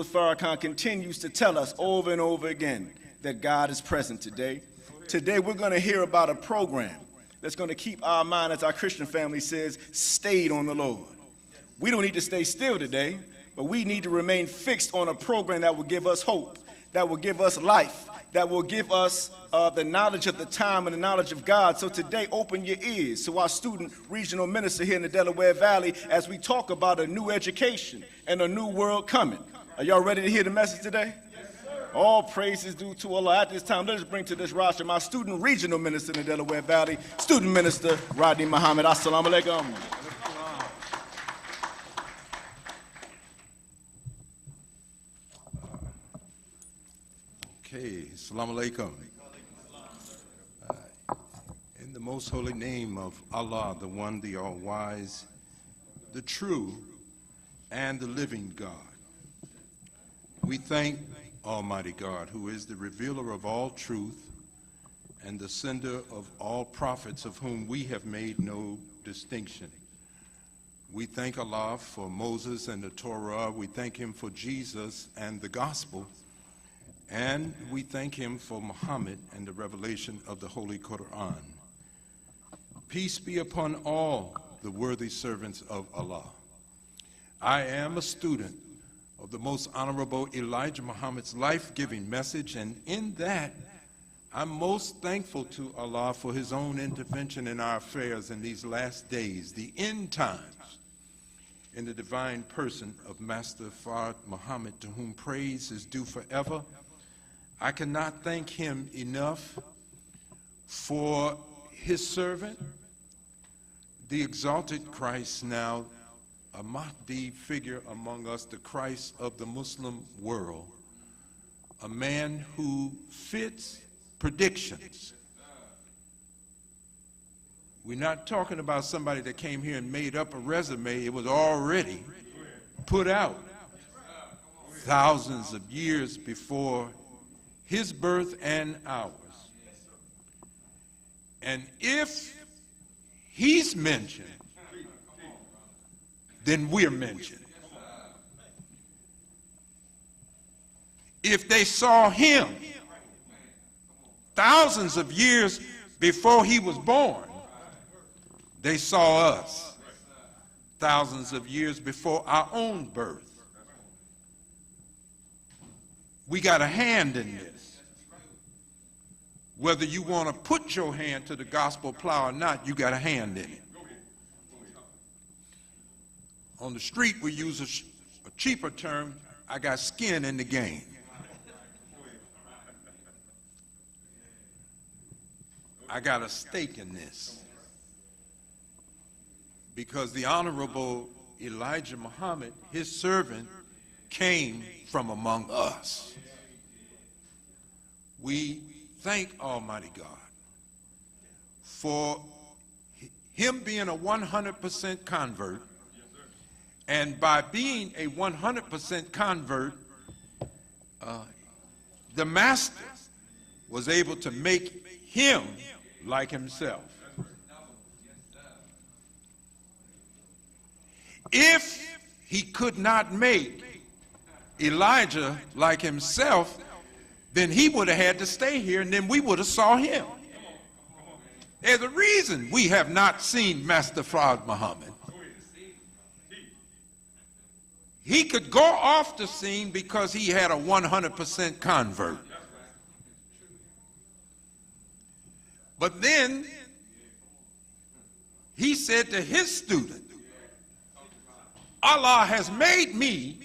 Farrakhan continues to tell us over and over again that God is present today. Today we're going to hear about a program that's going to keep our mind, as our Christian family says, stayed on the Lord. We don't need to stay still today, but we need to remain fixed on a program that will give us hope, that will give us life, that will give us the knowledge of the time and the knowledge of God. So today, open your ears to our student regional minister here in the Delaware Valley as we talk about a new education and a new world coming. Are y'all ready to hear the message today? Yes, sir. All praise is due to Allah. At this time, let us bring to this roster my student regional minister in the Delaware Valley, student minister Rodney Muhammad. Assalamu alaikum. Okay, assalamu alaikum. In the most holy name of Allah, the one, the all-wise, the true, and the living God, we thank Almighty God, who is the revealer of all truth and the sender of all prophets, of whom we have made no distinction. We thank Allah for Moses and the Torah. We thank him for Jesus and the gospel. And we thank him for Muhammad and the revelation of the Holy Quran. Peace be upon all the worthy servants of Allah. I am a student of the most honorable Elijah Muhammad's life-giving message, and in that, I'm most thankful to Allah for his own intervention in our affairs in these last days, the end times, in the divine person of Master Fard Muhammad, to whom praise is due forever. I cannot thank him enough for his servant, the exalted Christ, now a Mahdi figure among us, the Christ of the Muslim world, a man who fits predictions. We're not talking about somebody that came here and made up a resume. It was already put out thousands of years before his birth and ours. And if he's mentioned, then we're mentioned. If they saw him thousands of years before he was born, they saw us thousands of years before our own birth. We got a hand in this. Whether you want to put your hand to the gospel plow or not, you got a hand in it. On the street, we use a cheaper term, I got skin in the game. I got a stake in this. Because the Honorable Elijah Muhammad, his servant, came from among us. We thank Almighty God for him being a 100% convert, and by being a 100% convert, the Master was able to make him like himself. If he could not make Elijah like himself, then he would have had to stay here, and then we would have saw him. There's a reason we have not seen Master Fard Muhammad. He could go off the scene because he had a 100% convert. But then he said to his student, Allah has made me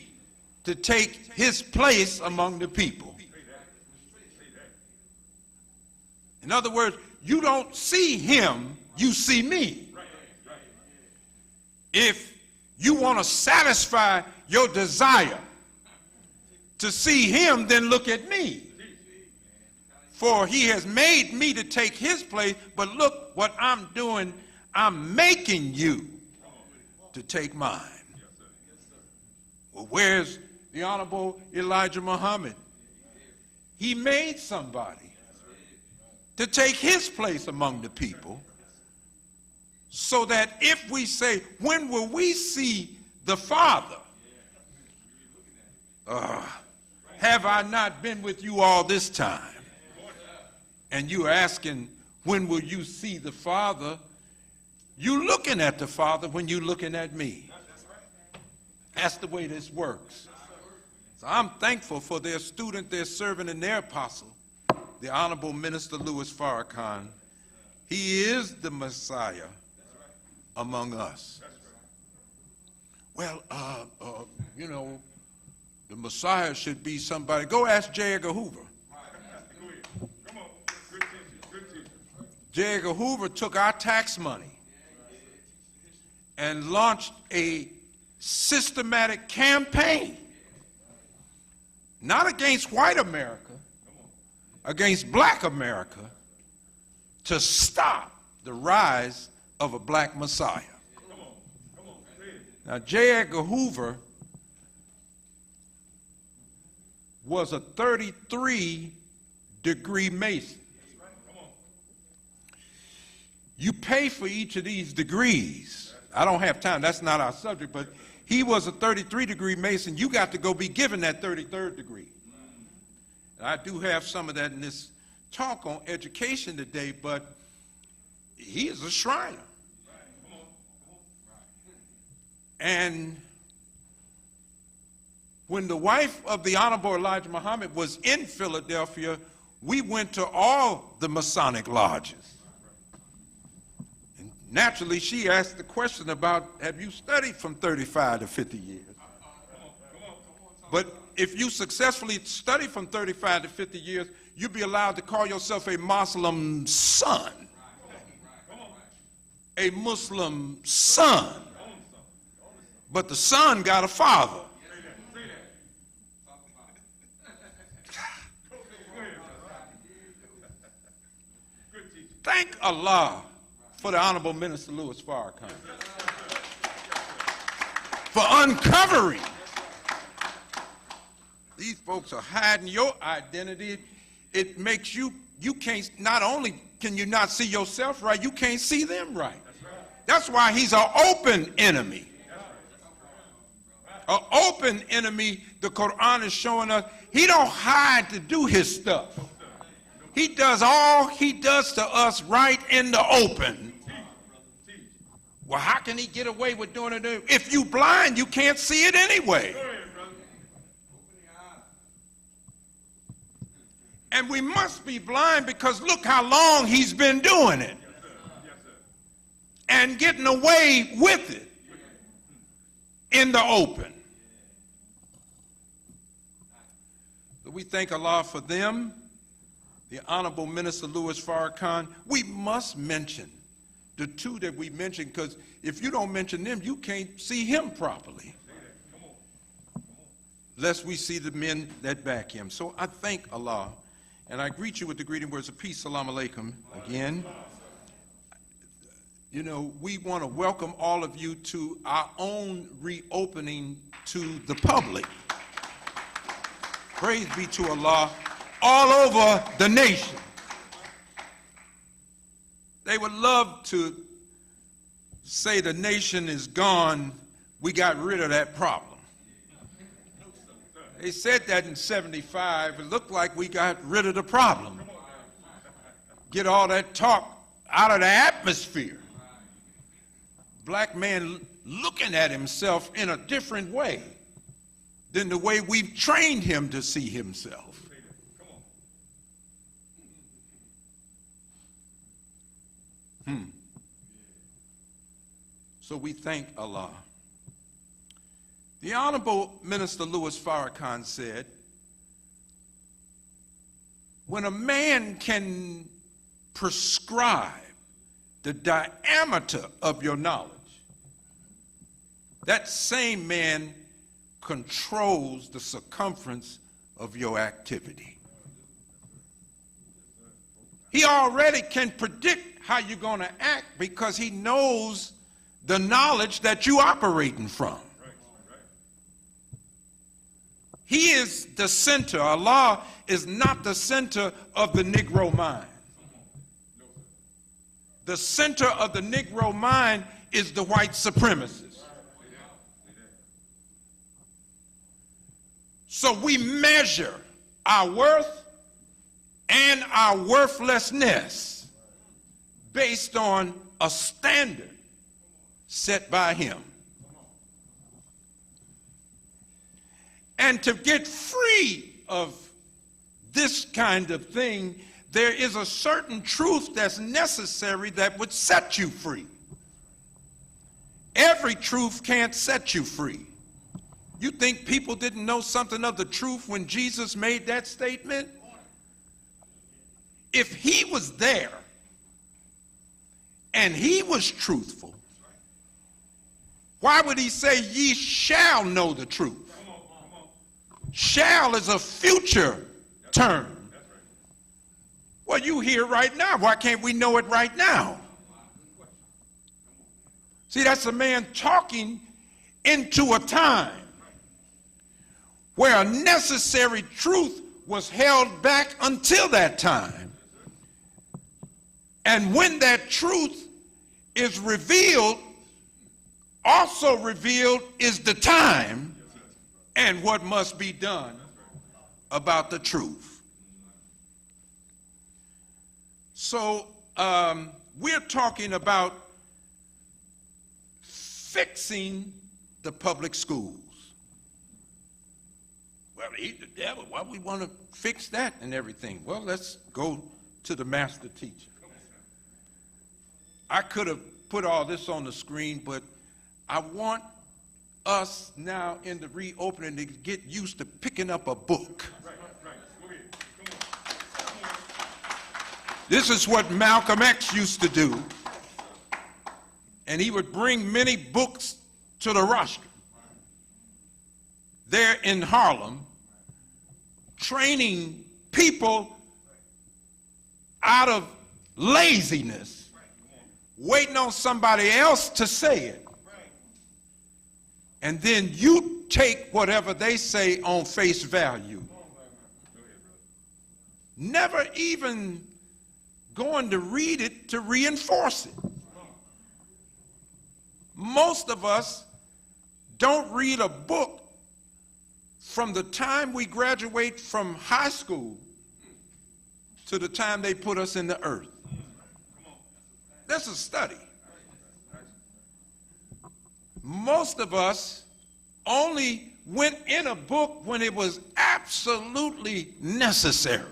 to take his place among the people. In other words, you don't see him, you see me. If you want to satisfy your desire to see him, then look at me. For he has made me to take his place, but look what I'm doing. I'm making you to take mine. Well, where's the Honorable Elijah Muhammad? He made somebody to take his place among the people, so that if we say, when will we see the Father? Have I not been with you all this time? And you're asking, when will you see the Father? You're looking at the Father when you're looking at me. That's the way this works. So I'm thankful for their student, their servant, and their apostle, the Honorable Minister Louis Farrakhan. He is the Messiah among us. Well, you know, the Messiah should be somebody. Go ask J. Edgar Hoover. J. Edgar Hoover took our tax money and launched a systematic campaign, not against white America, against black America, to stop the rise of a black Messiah. Now, J. Edgar Hoover was a 33-degree Mason. You pay for each of these degrees. I don't have time, that's not our subject, but he was a 33-degree Mason. You got to go be given that 33rd degree. And I do have some of that in this talk on education today, but he is a Shriner. And when the wife of the Honorable Elijah Muhammad was in Philadelphia, we went to all the Masonic lodges. And naturally, she asked the question about, have you studied from 35 to 50 years? But if you successfully study from 35 to 50 years, you'll be allowed to call yourself a Muslim son. A Muslim son. But the son got a father. Thank Allah for the Honorable Minister Louis Farrakhan for uncovering. These folks are hiding your identity. It makes you can't, not only can you not see yourself right, you can't see them right. That's why he's an open enemy. An open enemy, the Quran is showing us, he don't hide to do his stuff. He does all he does to us right in the open. Well, how can he get away with doing it? If you blind, you can't see it anyway. And we must be blind because look how long he's been doing it. And getting away with it in the open. So we thank Allah for them, the Honorable Minister Louis Farrakhan. We must mention the two that we mentioned, because if you don't mention them, you can't see him properly. Lest we see the men that back him. So I thank Allah, and I greet you with the greeting words of peace. Salam alaikum again. You know, we want to welcome all of you to our own reopening to the public. Praise be to Allah all over the nation. They would love to say the nation is gone, we got rid of that problem. They said that in 75, it looked like we got rid of the problem. Get all that talk out of the atmosphere. Black man looking at himself in a different way than the way we've trained him to see himself. So we thank Allah. The Honorable Minister Louis Farrakhan said, when a man can prescribe the diameter of your knowledge, that same man controls the circumference of your activity. He already can predict how you're going to act because he knows the knowledge that you're operating from. He is the center. Allah is not the center of the Negro mind. The center of the Negro mind is the white supremacist. So we measure our worth and our worthlessness based on a standard set by him. And to get free of this kind of thing, there is a certain truth that's necessary that would set you free. Every truth can't set you free. You think people didn't know something of the truth when Jesus made that statement? If he was there and he was truthful, why would he say, ye shall know the truth? Shall is a future term. Well, you hear right now. Why can't we know it right now? See, that's a man talking into a time where a necessary truth was held back until that time. And when that truth is revealed, also revealed is the time and what must be done about the truth. So we're talking about fixing the public schools. Well, he's the devil. Why we want to fix that and everything? Well, let's go to the master teacher. I could have put all this on the screen, but I want us now in the reopening to get used to picking up a book. This is what Malcolm X used to do. And he would bring many books to the rostrum there in Harlem, training people out of laziness, waiting on somebody else to say it. And then you take whatever they say on face value. Never even going to read it to reinforce it. Most of us don't read a book from the time we graduate from high school to the time they put us in the earth. That's a study. Most of us only went in a book when it was absolutely necessary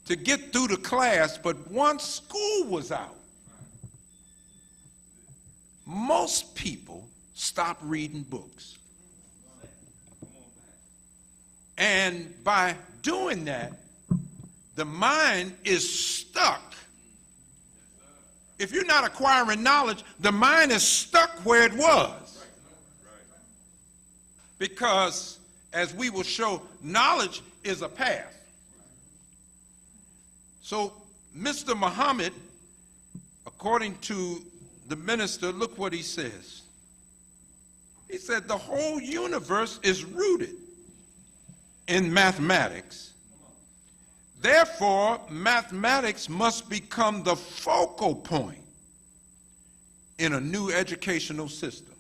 to get through the class, but once school was out, most people stop reading books. And by doing that, the mind is stuck. If you're not acquiring knowledge, the mind is stuck where it was. Because, as we will show, knowledge is a path. So, Mr. Muhammad, according to the minister, look what he says. He said the whole universe is rooted in mathematics. Therefore, mathematics must become the focal point in a new educational system.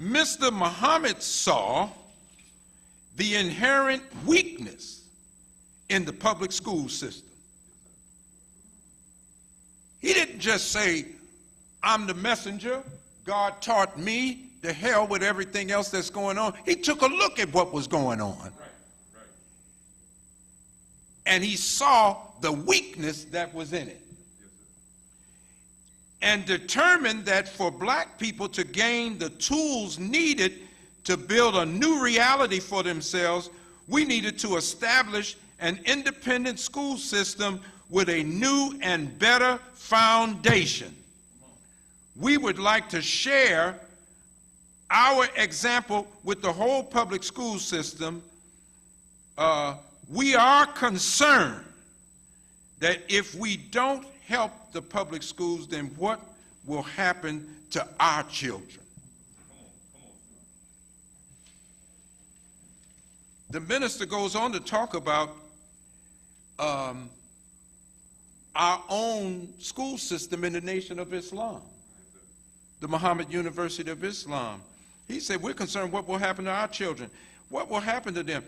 Mr. Muhammad saw the inherent weakness in the public school system. He didn't just say, I'm the messenger, God taught me, to hell with everything else that's going on. He took a look at what was going on. And he saw the weakness that was in it. And determined that for black people to gain the tools needed to build a new reality for themselves, we needed to establish an independent school system with a new and better foundation. We would like to share our example with the whole public school system. We are concerned that if we don't help the public schools, then what will happen to our children? The minister goes on to talk about our own school system in the Nation of Islam, the Muhammad University of Islam. He said, we're concerned what will happen to our children. What will happen to them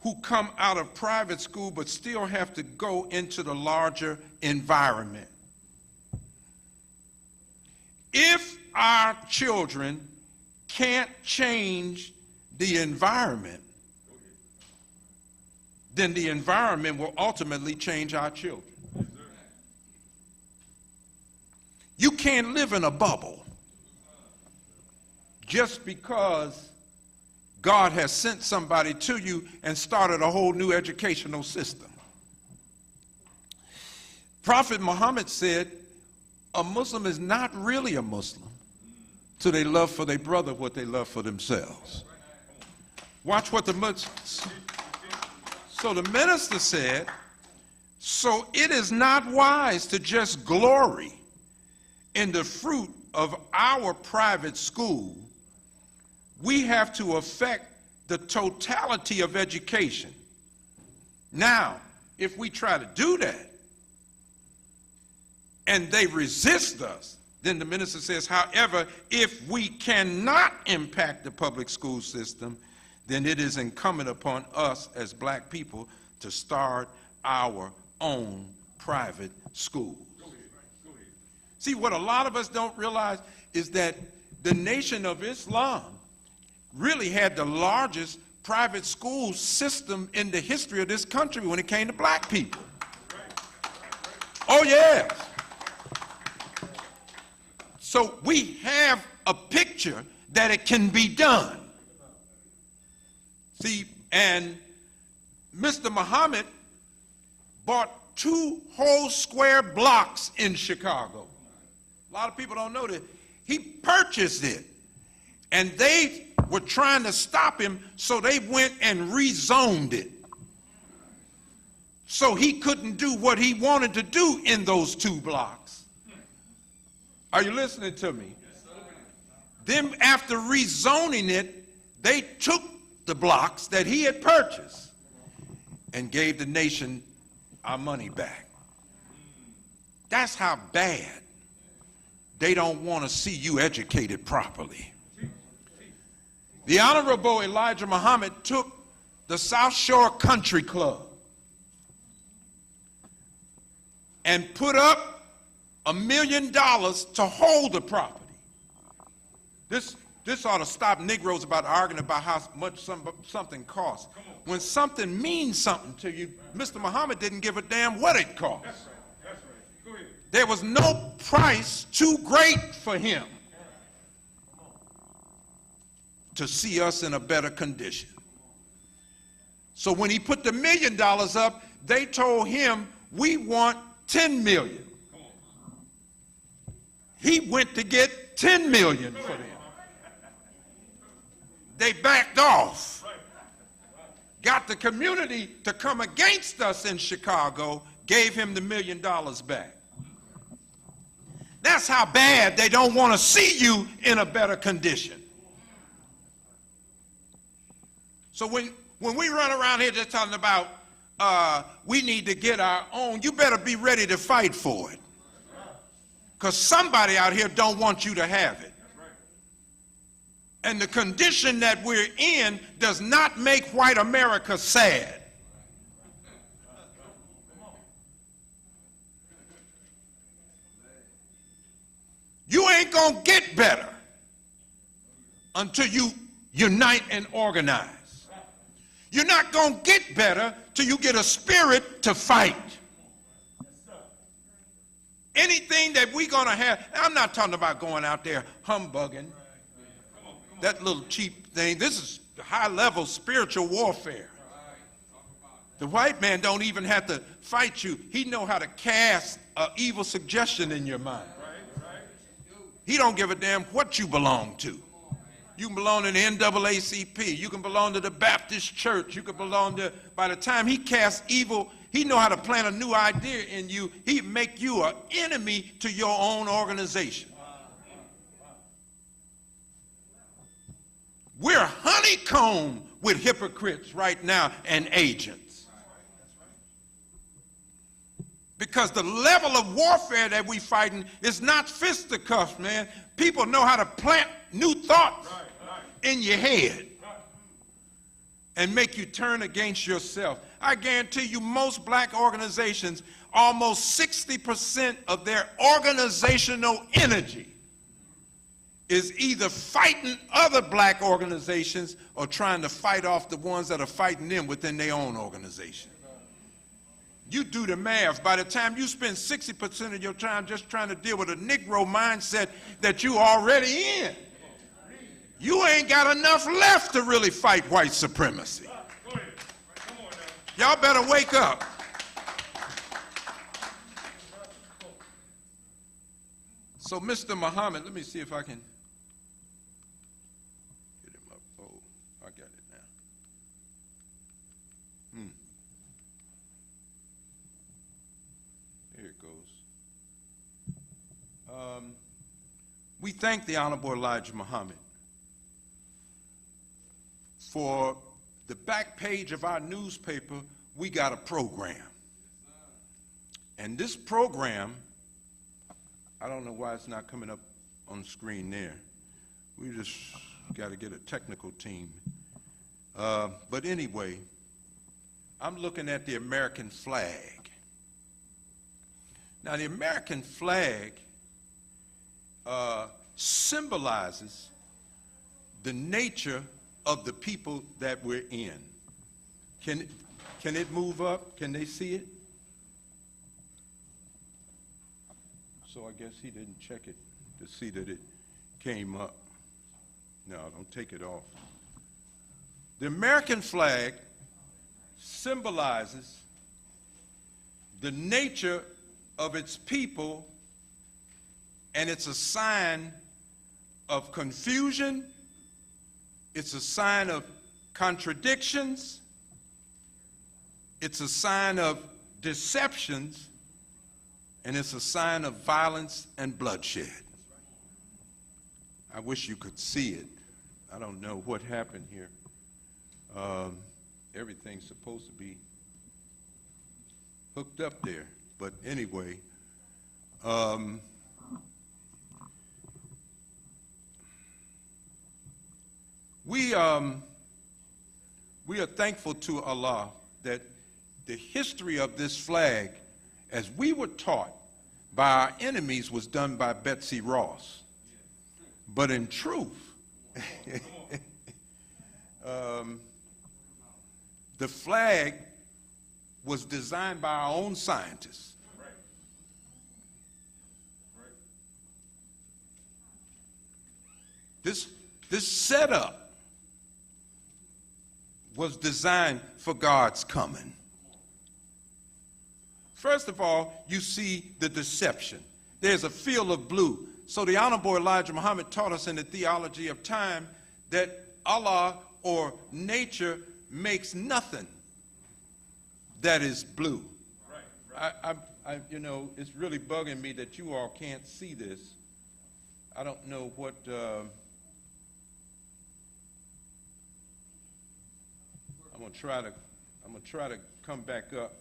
who come out of private school but still have to go into the larger environment? If our children can't change the environment, then the environment will ultimately change our children. You can't live in a bubble just because God has sent somebody to you and started a whole new educational system. Prophet Muhammad said, a Muslim is not really a Muslim till they love for their brother what they love for themselves. Watch what the minister said, so it is not wise to just glory in the fruit of our private school. We have to affect the totality of education. Now, if we try to do that and they resist us, then the minister says, however, if we cannot impact the public school system, then it is incumbent upon us as black people to start our own private schools. See, what a lot of us don't realize is that the Nation of Islam really had the largest private school system in the history of this country when it came to black people. Oh, yes. So we have a picture that it can be done. See, and Mr. Muhammad bought 2 whole square blocks in Chicago. A lot of people don't know that. He purchased it, and they were trying to stop him, so they went and rezoned it. So he couldn't do what he wanted to do in those 2 blocks. Are you listening to me? Then after rezoning it, they took the blocks that he had purchased and gave the nation our money back. That's how bad they don't want to see you educated properly. The Honorable Elijah Muhammad took the South Shore Country Club and put up $1 million to hold the property. This ought to stop Negroes about arguing about how much something costs. When something means something to you, Mr. Muhammad didn't give a damn what it cost. That's right. Go ahead. There was no price too great for him to see us in a better condition. So when he put the $1 million up, they told him, we want 10 million. He went to get 10 million for them. They backed off. Got the community to come against us in Chicago, gave him the $1 million back. That's how bad they don't want to see you in a better condition. So when we run around here just talking about we need to get our own, you better be ready to fight for it. Because somebody out here don't want you to have it. And the condition that we're in does not make white America sad. You ain't gonna get better until you unite and organize. You're not gonna get better till you get a spirit to fight. Anything that we're gonna have, I'm not talking about going out there humbugging, that little cheap thing. This is high-level spiritual warfare. The white man don't even have to fight you. He know how to cast an evil suggestion in your mind. He don't give a damn what you belong to. You can belong to the NAACP. You can belong to the Baptist Church. You can belong to, by the time he casts evil, he know how to plant a new idea in you. He make you an enemy to your own organization. We're honeycombed with hypocrites right now and agents. Because the level of warfare that we fighting is not fisticuffs, man. People know how to plant new thoughts in your head and make you turn against yourself. I guarantee you most black organizations, almost 60% of their organizational energy is either fighting other black organizations or trying to fight off the ones that are fighting them within their own organization. You do the math. By the time you spend 60% of your time just trying to deal with a Negro mindset that you already in, you ain't got enough left to really fight white supremacy. Y'all better wake up. So Mr. Muhammad, let me see if I can get him up. Oh, I got it now. There it goes. We thank the Honorable Elijah Muhammad for the back page of our newspaper. We got a program. And this program, I don't know why it's not coming up on the screen there. We just got to get a technical team. But anyway, I'm looking at the American flag. Now, the American flag symbolizes the nature of the people that we're in. Can it move up? Can they see it? So I guess he didn't check it to see that it came up. No, don't take it off. The American flag symbolizes the nature of its people, and it's a sign of confusion, it's a sign of contradictions, it's a sign of deceptions, and it's a sign of violence and bloodshed. I wish you could see it. I don't know what happened here. Everything's supposed to be hooked up there. But anyway, we are thankful to Allah that the history of this flag, as we were taught by our enemies, was done by Betsy Ross. But in truth, the flag was designed by our own scientists. This setup was designed for God's coming. First of all, you see the deception. There's a field of blue. So the Honorable Elijah Muhammad taught us in the theology of time that Allah or nature makes nothing that is blue. Right. You know, it's really bugging me that you all can't see this. I don't know what. I'm gonna try to come back up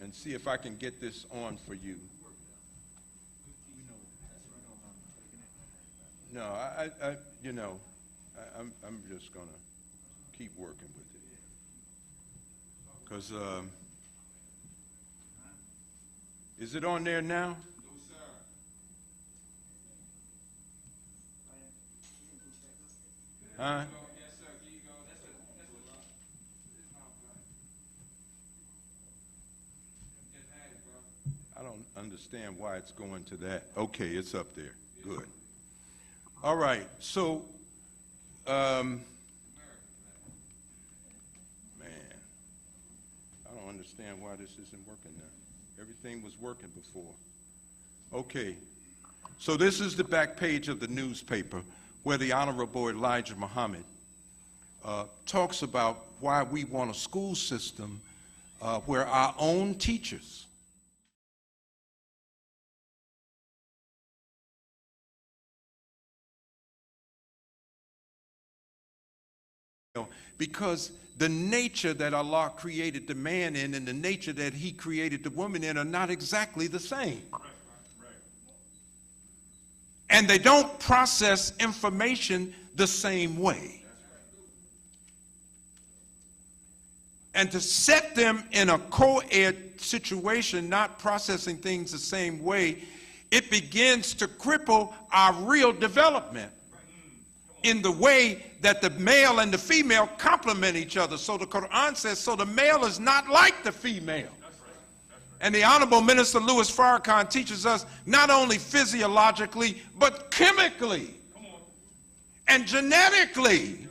and see if I can get this on for you. No, I'm just gonna keep working with it, because is it on there now? No, sir. Huh? Yes, sir. Here you go. I don't understand why it's going to that. Okay, it's up there. Good. All right, so, man, I don't understand why this isn't working now. Everything was working before. Okay, so this is the back page of the newspaper where the Honorable Elijah Muhammad talks about why we want a school system where our own teachers because the nature that Allah created the man in and the nature that he created the woman in are not exactly the same. And they don't process information the same way. And to set them in a co-ed situation, not processing things the same way, it begins to cripple our real development in the way that the male and the female complement each other. So the Quran says, so the male is not like the female. And the Honorable Minister Louis Farrakhan teaches us not only physiologically, but chemically and genetically.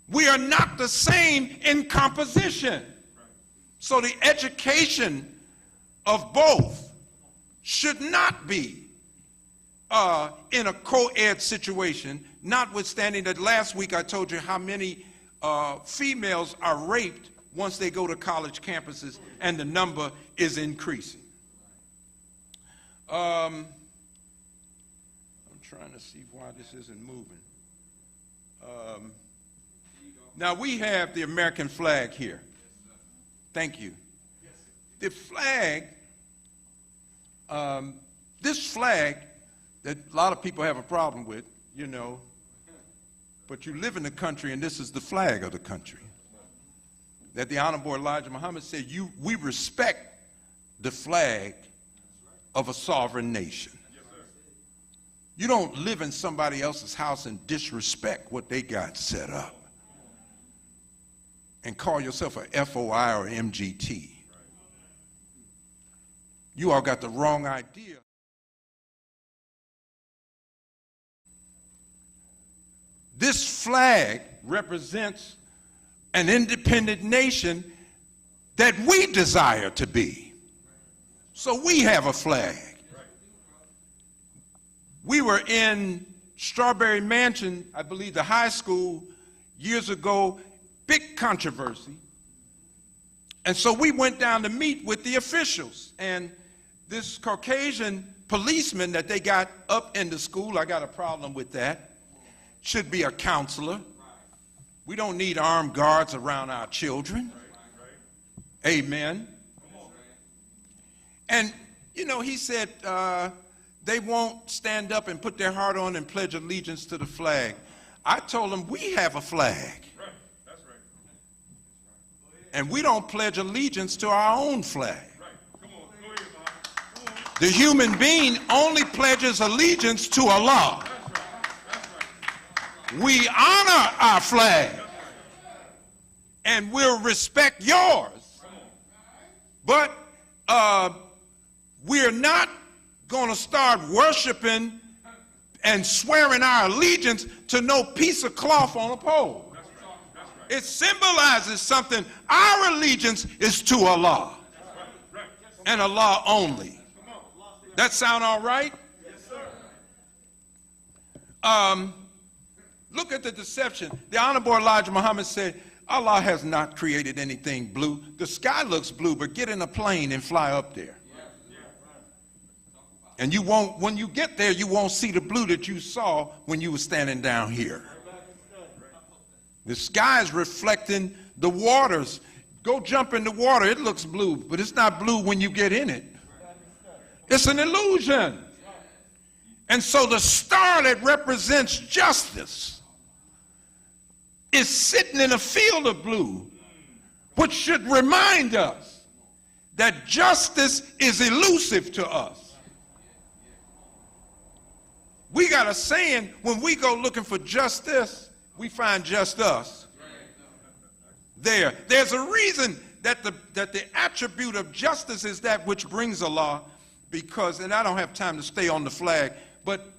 We are not the same in composition. So the education of both should not be in a co-ed situation, notwithstanding that last week I told you how many females are raped once they go to college campuses, and the number is increasing. I'm trying to see why this isn't moving. Now we have the American flag here. Thank you. The flag, this flag that a lot of people have a problem with, you know, but you live in the country and this is the flag of the country. That the Honorable Elijah Muhammad said, we respect the flag of a sovereign nation. You don't live in somebody else's house and disrespect what they got set up and call yourself a FOI or MGT. You all got the wrong idea. This flag represents an independent nation that we desire to be. So we have a flag. We were in Strawberry Mansion, I believe the high school, years ago, big controversy. And so we went down to meet with the officials. And this Caucasian policeman that they got up in the school, I got a problem with that, should be a counselor. We don't need armed guards around our children. Amen. And, you know, he said they won't stand up and put their heart on and pledge allegiance to the flag. I told him we have a flag. And we don't pledge allegiance to our own flag. The human being only pledges allegiance to Allah. We honor our flag and we'll respect yours, but we're not going to start worshiping and swearing our allegiance to no piece of cloth on a pole. It symbolizes something. Our allegiance is to Allah and Allah only. That sound all right? Look at the deception. The Honorable Elijah Muhammad said, Allah has not created anything blue. The sky looks blue, but get in a plane and fly up there. And you won't, when you get there, you won't see the blue that you saw when you were standing down here. The sky is reflecting the waters. Go jump in the water, it looks blue, but it's not blue when you get in it. It's an illusion. And so the star that represents justice is sitting in a field of blue, which should remind us that justice is elusive to us. We got a saying, when we go looking for justice, we find just us. There's a reason that the attribute of justice is that which brings Allah, because, and I don't have time to stay on the flag, but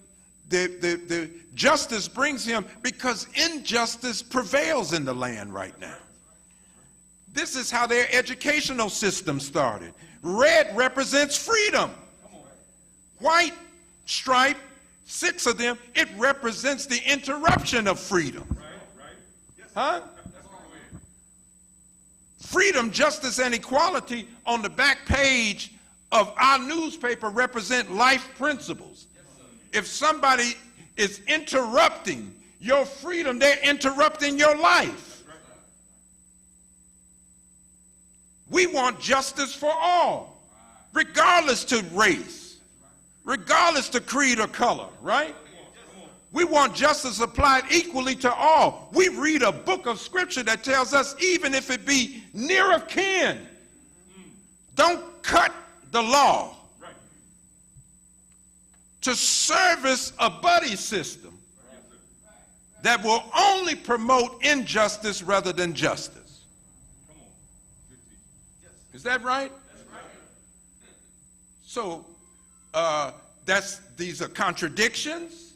the justice brings him because injustice prevails in the land right now. This is how their educational system started. Red represents freedom. White stripe, 6 of them, it represents the interruption of freedom. Huh? Freedom, justice, and equality on the back page of our newspaper represent life principles. If somebody is interrupting your freedom, they're interrupting your life. We want justice for all, regardless to race, regardless to creed or color, right? We want justice applied equally to all. We read a book of scripture that tells us even if it be near of kin, don't cut the law to service a buddy system that will only promote injustice rather than justice. Is that right? So these are contradictions.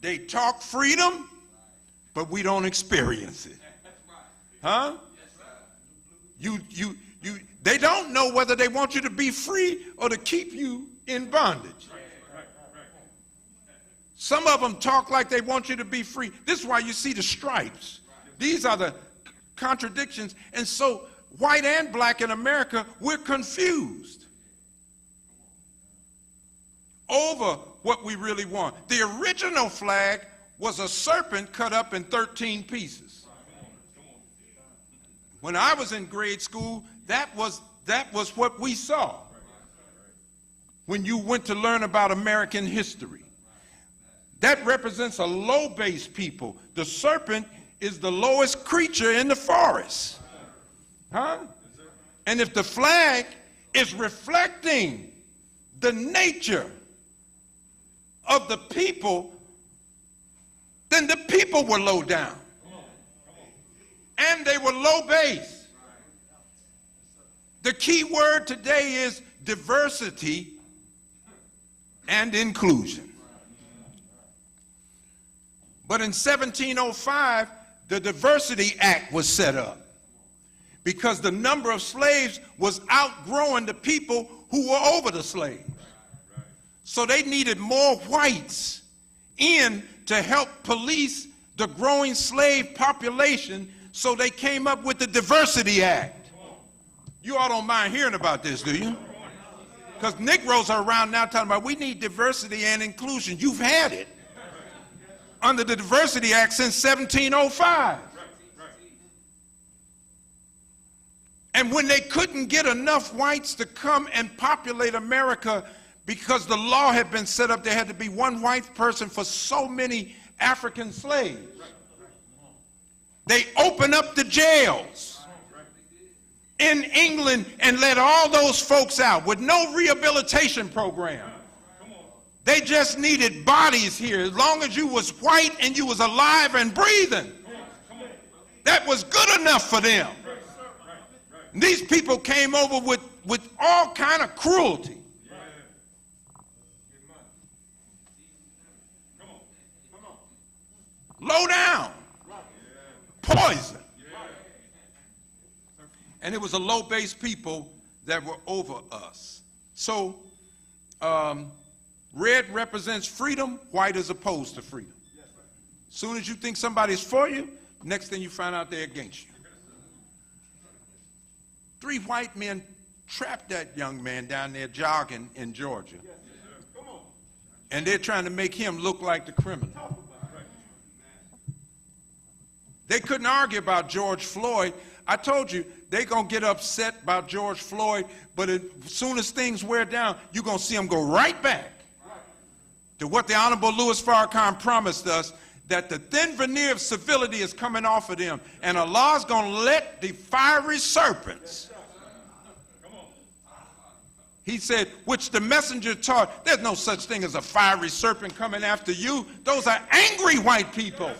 They talk freedom, but we don't experience it. Huh? They don't know whether they want you to be free or to keep you in bondage. Some of them talk like they want you to be free. This is why you see the stripes. These are the contradictions. And so white and black in America, we're confused over what we really want. The original flag was a serpent cut up in 13 pieces. When I was in grade school, that was what we saw when you went to learn about American history. That represents a low-base people. The serpent is the lowest creature in the forest. Huh? And if the flag is reflecting the nature of the people, then the people were low down. And they were low base. The key word today is diversity and inclusion. But in 1705, the Diversity Act was set up because the number of slaves was outgrowing the people who were over the slaves. So they needed more whites in to help police the growing slave population, so they came up with the Diversity Act. You all don't mind hearing about this, do you? Because Negroes are around now talking about we need diversity and inclusion. You've had it under the Diversity Act since 1705. And when they couldn't get enough whites to come and populate America because the law had been set up, there had to be one white person for so many African slaves. They opened up the jails in England and let all those folks out with no rehabilitation program. They just needed bodies here. As long as you was white and you was alive and breathing, that was good enough for them. And these people came over with all kind of cruelty. Low down. Poison. And it was a low-base people that were over us. So red represents freedom, white is opposed to freedom. As soon as you think somebody's for you, next thing you find out they're against you. 3 white men trapped that young man down there jogging in Georgia. And they're trying to make him look like the criminal. They couldn't argue about George Floyd. I told you, they're going to get upset about George Floyd, but as soon as things wear down, you're going to see them go right back to what the Honorable Louis Farrakhan promised us, that the thin veneer of civility is coming off of them, and Allah's going to let the fiery serpents, he said, which the messenger taught, there's no such thing as a fiery serpent coming after you. Those are angry white people.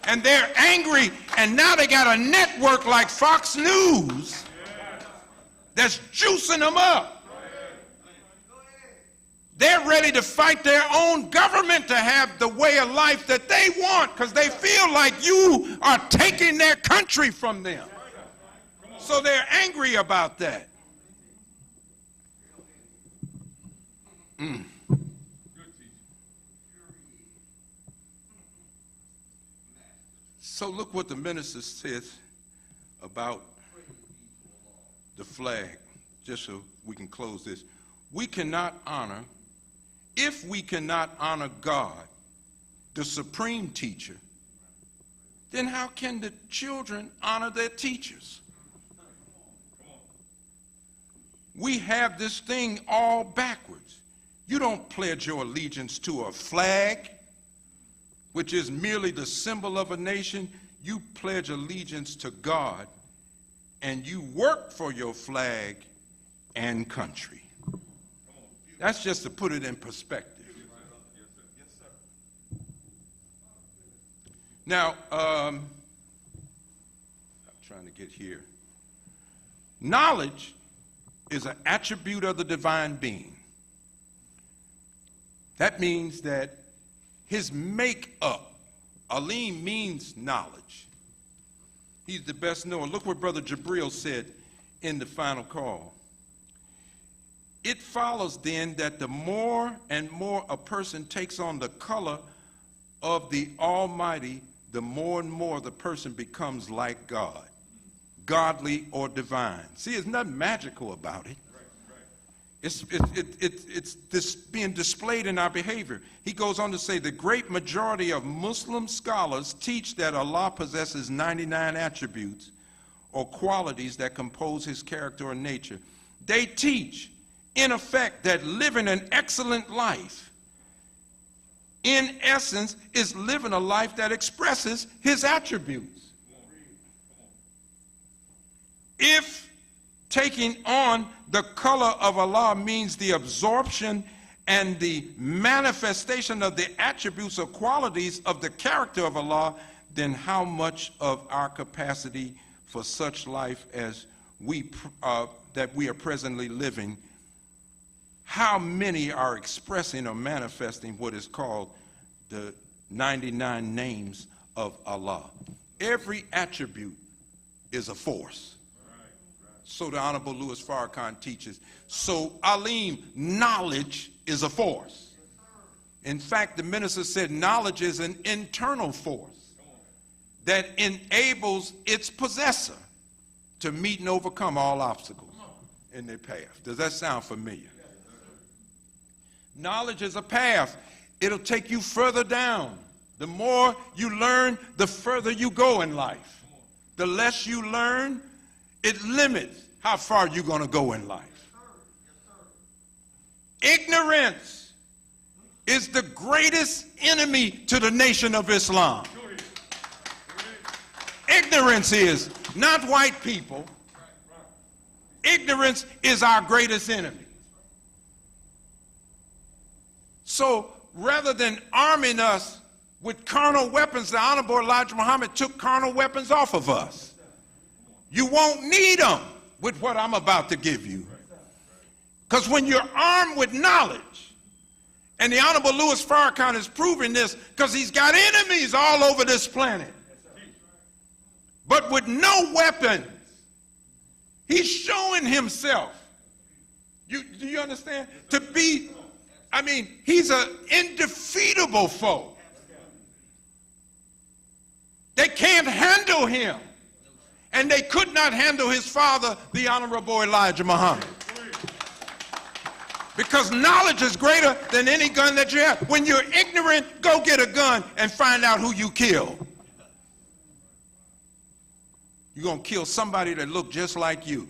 And they're angry, and now they got a network like Fox News that's juicing them up. They're ready to fight their own government to have the way of life that they want because they feel like you are taking their country from them. So they're angry about that. So look what the minister says about the flag, just so we can close this. We cannot honor, if we cannot honor God the supreme teacher, then how can the children honor their teachers? We have this thing all backwards. You don't pledge your allegiance to a flag, which is merely the symbol of a nation. You pledge allegiance to God, and you work for your flag and country. That's just to put it in perspective. Now, I'm trying to get here. Knowledge is an attribute of the divine being. That means that his make-up, Alim means knowledge. He's the best knower. Look what Brother Jabril said in the final call. It follows then that the more and more a person takes on the color of the Almighty, the more and more the person becomes like God, godly or divine. See, there's nothing magical about it. It's this being displayed in our behavior. He goes on to say the great majority of Muslim scholars teach that Allah possesses 99 attributes or qualities that compose his character or nature. They teach, in effect, that living an excellent life, in essence, is living a life that expresses his attributes. If taking on the color of Allah means the absorption and the manifestation of the attributes or qualities of the character of Allah, then how much of our capacity for such life as that we are presently living, how many are expressing or manifesting what is called the 99 names of Allah? Every attribute is a force. So the Honorable Louis Farrakhan teaches. So Alim, knowledge is a force. In fact, the minister said knowledge is an internal force that enables its possessor to meet and overcome all obstacles in their path. Does that sound familiar? Knowledge is a path. It'll take you further down. The more you learn, the further you go in life. The less you learn, it limits how far you're going to go in life. Ignorance is the greatest enemy to the nation of Islam. Ignorance is not white people. Ignorance is our greatest enemy. So rather than arming us with carnal weapons, the Honorable Elijah Muhammad took carnal weapons off of us. You won't need them with what I'm about to give you. Because when you're armed with knowledge, and the Honorable Louis Farrakhan is proving this because he's got enemies all over this planet. But with no weapons, he's showing himself. Do you understand? To be, he's an indefeatable foe. They can't handle him. And they could not handle his father, the Honorable Elijah Muhammad. Because knowledge is greater than any gun that you have. When you're ignorant, go get a gun and find out who you killed. You're going to kill somebody that looked just like you.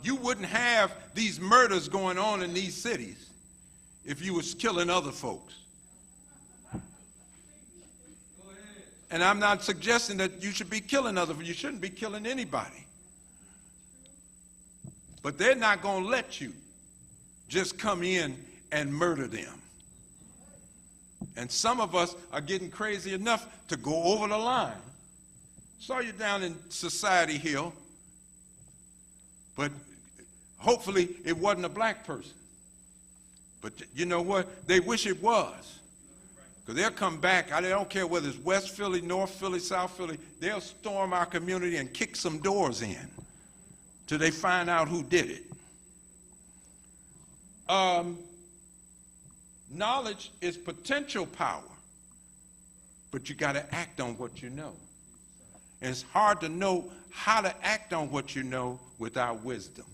You wouldn't have these murders going on in these cities if you was killing other folks. And I'm not suggesting that you should be killing other folks. You shouldn't be killing anybody. But they're not going to let you just come in and murder them. And some of us are getting crazy enough to go over the line. Saw you down in Society Hill, but hopefully it wasn't a black person. But you know what? They wish it was. Because they'll come back, I don't care whether it's West Philly, North Philly, South Philly, they'll storm our community and kick some doors in till they find out who did it. Knowledge is potential power, but you got to act on what you know. And it's hard to know how to act on what you know without wisdom.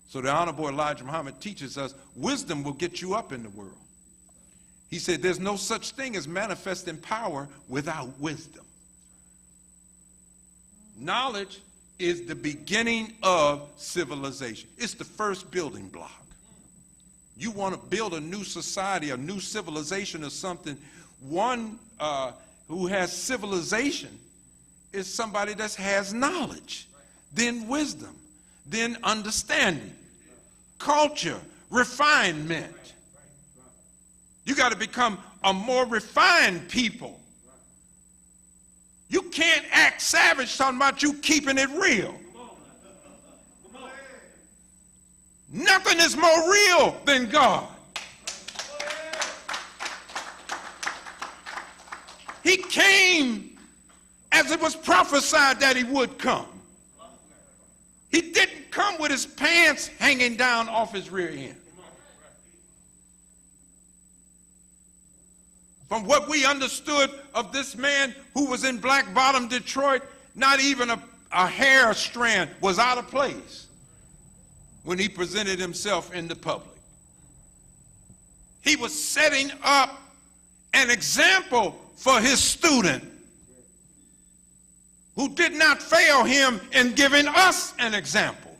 So the Honorable Elijah Muhammad teaches us wisdom will get you up in the world. He said there's no such thing as manifesting power without wisdom. Knowledge is the beginning of civilization. It's the first building block. You want to build a new society, a new civilization or something, one who has civilization is somebody that has knowledge, then wisdom, then understanding, culture, refinement. You got to become a more refined people. You can't act savage talking about you keeping it real. Nothing is more real than God. He came as it was prophesied that he would come. He didn't come with his pants hanging down off his rear end. From what we understood of this man who was in Black Bottom, Detroit, not even a hair strand was out of place when he presented himself in the public. He was setting up an example for his student who did not fail him in giving us an example.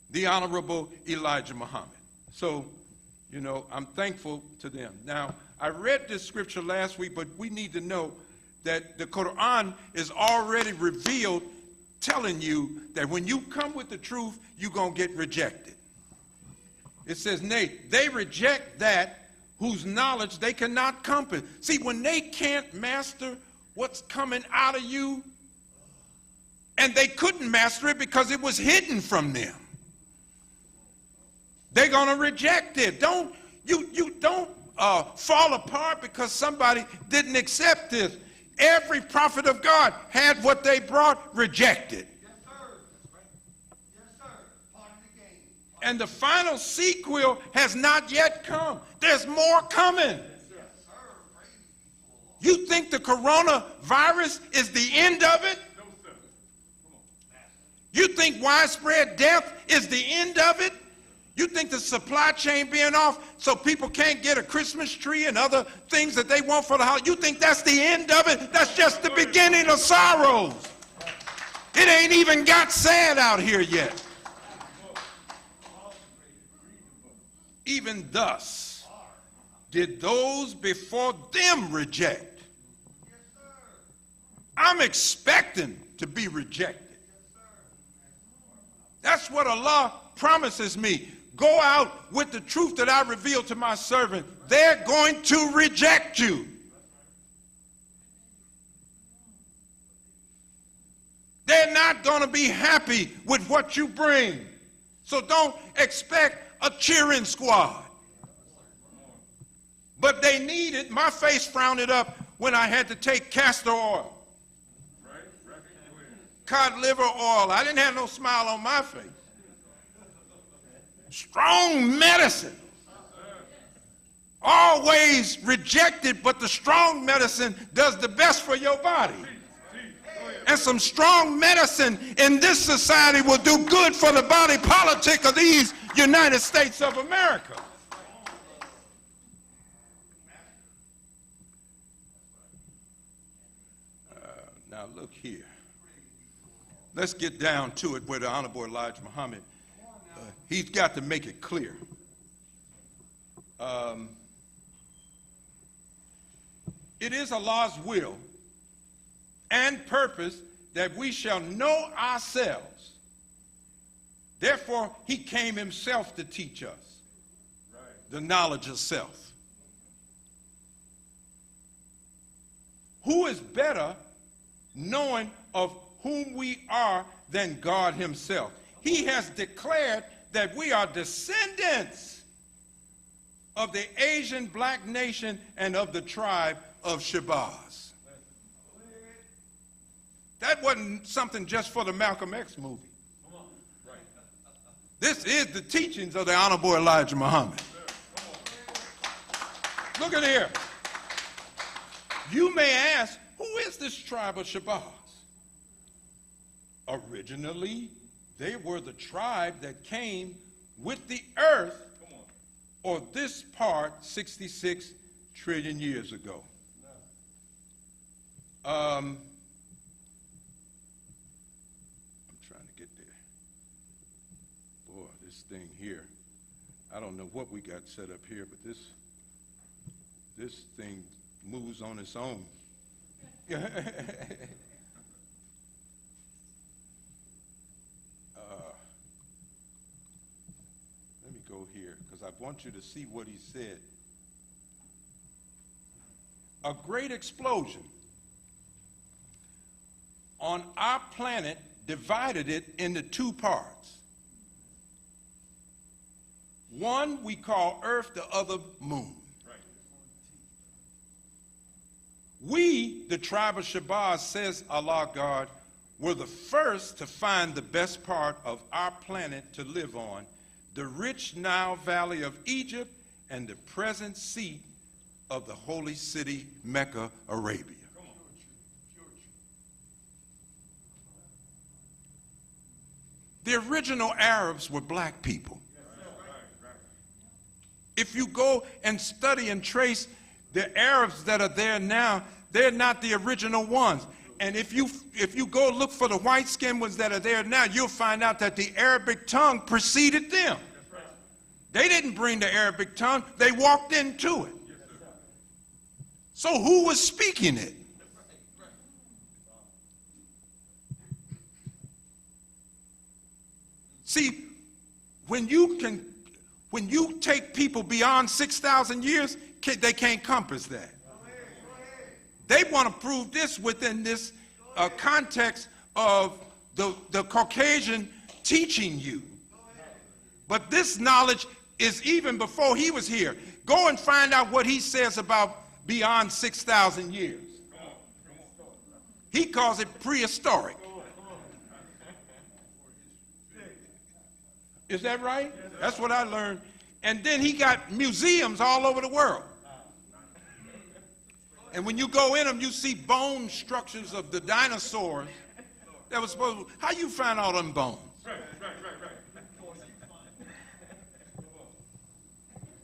The Honorable Elijah Muhammad. So, you know, I'm thankful to them. Now, I read this scripture last week, but we need to know that the Quran is already revealed, telling you that when you come with the truth, you're going to get rejected. It says, nay, they reject that whose knowledge they cannot compass. See, when they can't master what's coming out of you, and they couldn't master it because it was hidden from them, they're going to reject it. Don't fall apart because somebody didn't accept this. Every prophet of God had what they brought rejected. Yes, sir. Yes, sir. Part of the game. And the final sequel has not yet come. There's more coming. You think the coronavirus is the end of it? No, sir. Come on. You think widespread death is the end of it? You think the supply chain being off so people can't get a Christmas tree and other things that they want for the house, you think that's the end of it? That's just the beginning of sorrows. It ain't even got sad out here yet. Even thus did those before them reject. I'm expecting to be rejected. That's what Allah promises me. Go out with the truth that I revealed to my servant. They're going to reject you. They're not going to be happy with what you bring. So don't expect a cheering squad. But they needed, my face frowned it up when I had to take castor oil, cod liver oil. I didn't have no smile on my face. Strong medicine. Always rejected, but the strong medicine does the best for your body. And some strong medicine in this society will do good for the body politic of these United States of America. Now look here. Let's get down to it where the Honorable Elijah Muhammad, he's got to make it clear. It is Allah's will and purpose that we shall know ourselves. Therefore, he came himself to teach us the knowledge of self. Who is better knowing of whom we are than God himself? He has declared that we are descendants of the Asian black nation and of the tribe of Shabazz. That wasn't something just for the Malcolm X movie. This is the teachings of the Honorable Elijah Muhammad. Look at here. You may ask, who is this tribe of Shabazz? Originally, they were the tribe that came with the earth or this part 66 trillion years ago? I'm trying to get there. Boy, this thing here, I don't know what we got set up here, but this thing moves on its own. Let me go here, because I want you to see what he said. A great explosion on our planet divided it into two parts. One we call Earth, the other Moon. We, the tribe of Shabazz, says Allah God, were the first to find the best part of our planet to live on, the rich Nile Valley of Egypt and the present seat of the holy city, Mecca, Arabia. The original Arabs were black people. If you go and study and trace the Arabs that are there now, they're not the original ones. And if you go look for the white-skinned ones that are there now, you'll find out that the Arabic tongue preceded them. They didn't bring the Arabic tongue, they walked into it. So who was speaking it? See, when you take people beyond 6,000 years, they can't compass that. They want to prove this within this context of the Caucasian teaching you. But this knowledge is even before he was here. Go and find out what he says about beyond 6,000 years. He calls it prehistoric. Is that right? That's what I learned. And then he got museums all over the world. And when you go in them, you see bone structures of the dinosaurs that was supposed to, how you find all them bones?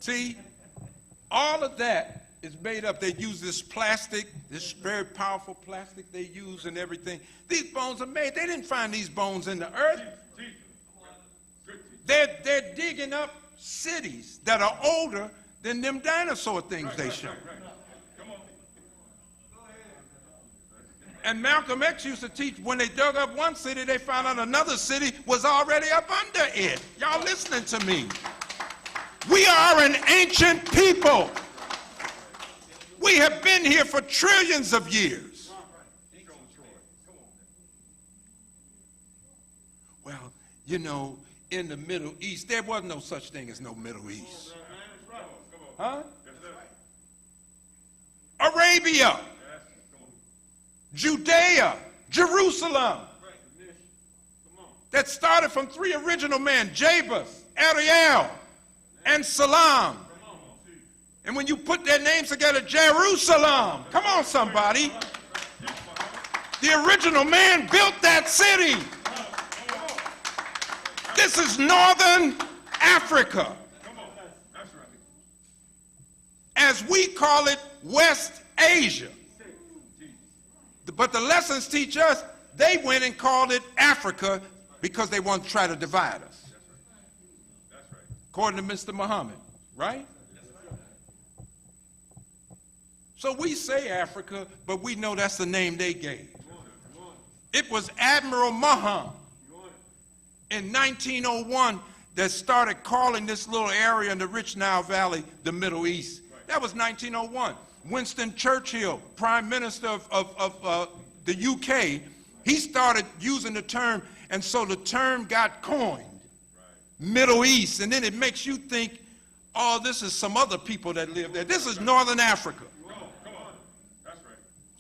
See, all of that is made up. They use this plastic, this very powerful plastic they use and everything. These bones are made. They didn't find these bones in the earth. They're digging up cities that are older than them dinosaur things they show. And Malcolm X used to teach when they dug up one city, they found out another city was already up under it. Y'all listening to me? We are an ancient people. We have been here for trillions of years. Well, you know, in the Middle East, there was no such thing as no Middle East. Huh? Arabia, Judea, Jerusalem. That started from three original men, Jabez, Ariel, and Salam. And when you put their names together, Jerusalem. Come on, somebody. The original man built that city. This is northern Africa. As we call it, West Asia. But the lessons teach us, they went and called it Africa because they want to try to divide us. According to Mr. Muhammad, right? So we say Africa, but we know that's the name they gave. It was Admiral Mahon in 1901 that started calling this little area in the rich Nile Valley the Middle East. That was 1901. Winston Churchill, Prime Minister of the UK, he started using the term, and so the term got coined, Middle East, and then it makes you think, oh, this is some other people that live there. This is Northern Africa.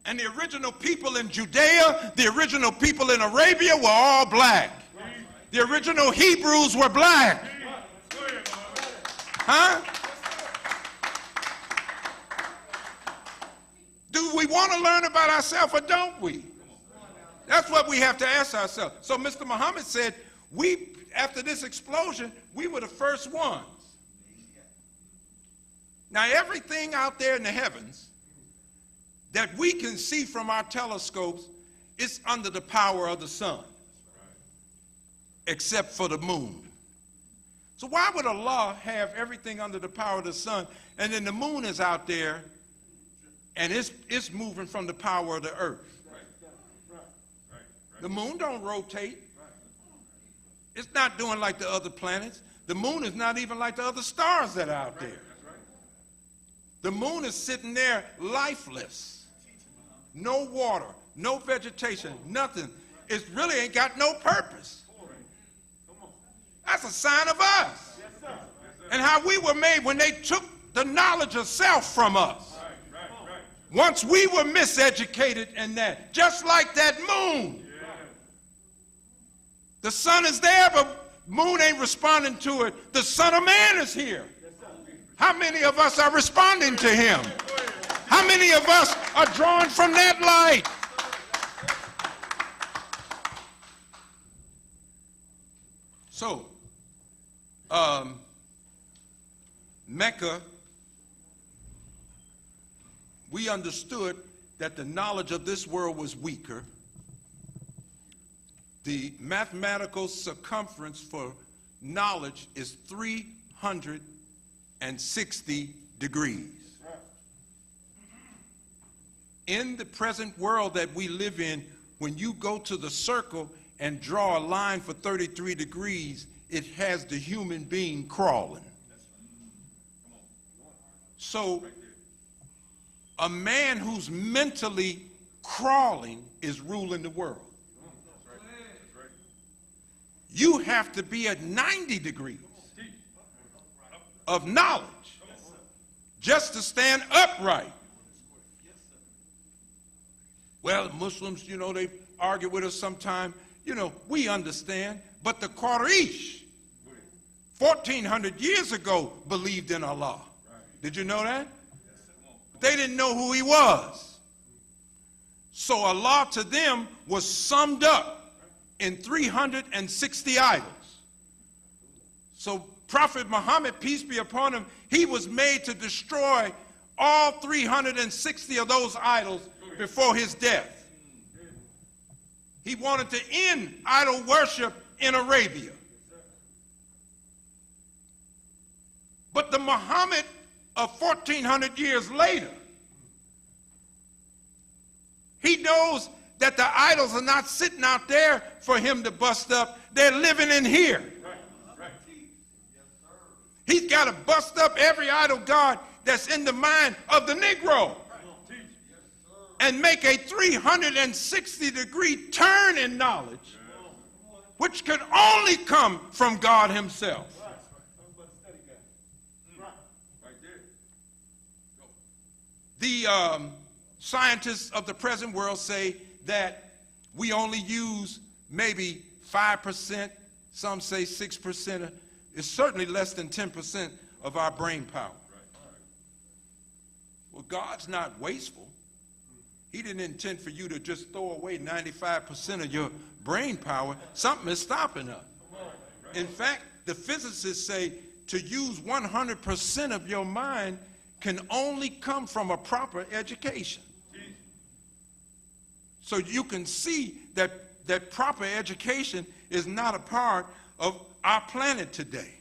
And the original people in Judea, the original people in Arabia were all black. The original Hebrews were black. Huh? Do we want to learn about ourselves or don't we? That's what we have to ask ourselves. So Mr. Muhammad said, after this explosion, we were the first ones Now, everything out there in the heavens that we can see from our telescopes is under the power of the sun, except for the moon. So why would Allah have everything under the power of the sun, and then the moon is out there and it's moving from the power of the earth? The moon don't rotate. It's not doing like the other planets. The moon is not even like the other stars that are out there. The moon is sitting there lifeless. No water, no vegetation, nothing. It really ain't got no purpose. That's a sign of us. And how we were made when they took the knowledge of self from us. Once we were miseducated in that, just like that moon. The sun is there, but moon ain't responding to it. The Son of Man is here. How many of us are responding to him? How many of us are drawing from that light? So, Mecca, we understood that the knowledge of this world was weaker. The mathematical circumference for knowledge is 360 degrees. In the present world that we live in, when you go to the circle and draw a line for 33 degrees, it has the human being crawling. So a man who's mentally crawling is ruling the world. You have to be at 90 degrees of knowledge just to stand upright. Well, Muslims, they argue with us sometime. We understand. But the Quraysh, 1,400 years ago, believed in Allah. Did you know that? They didn't know who he was. So Allah to them was summed up in 360 idols. So Prophet Muhammad, peace be upon him, he was made to destroy all 360 of those idols before his death. He wanted to end idol worship in Arabia. But the Muhammad of 1,400 years later, he knows that the idols are not sitting out there for him to bust up. They're living in here. He's got to bust up every idol god that's in the mind of the Negro and make a 360-degree turn in knowledge, which could only come from God himself. The scientists of the present world say that we only use maybe 5%, some say 6%. It's certainly less than 10% of our brain power. Well, God's not wasteful. He didn't intend for you to just throw away 95% of your brain power. Something is stopping us. In fact, the physicists say to use 100% of your mind can only come from a proper education. So you can see that proper education is not a part of our planet today.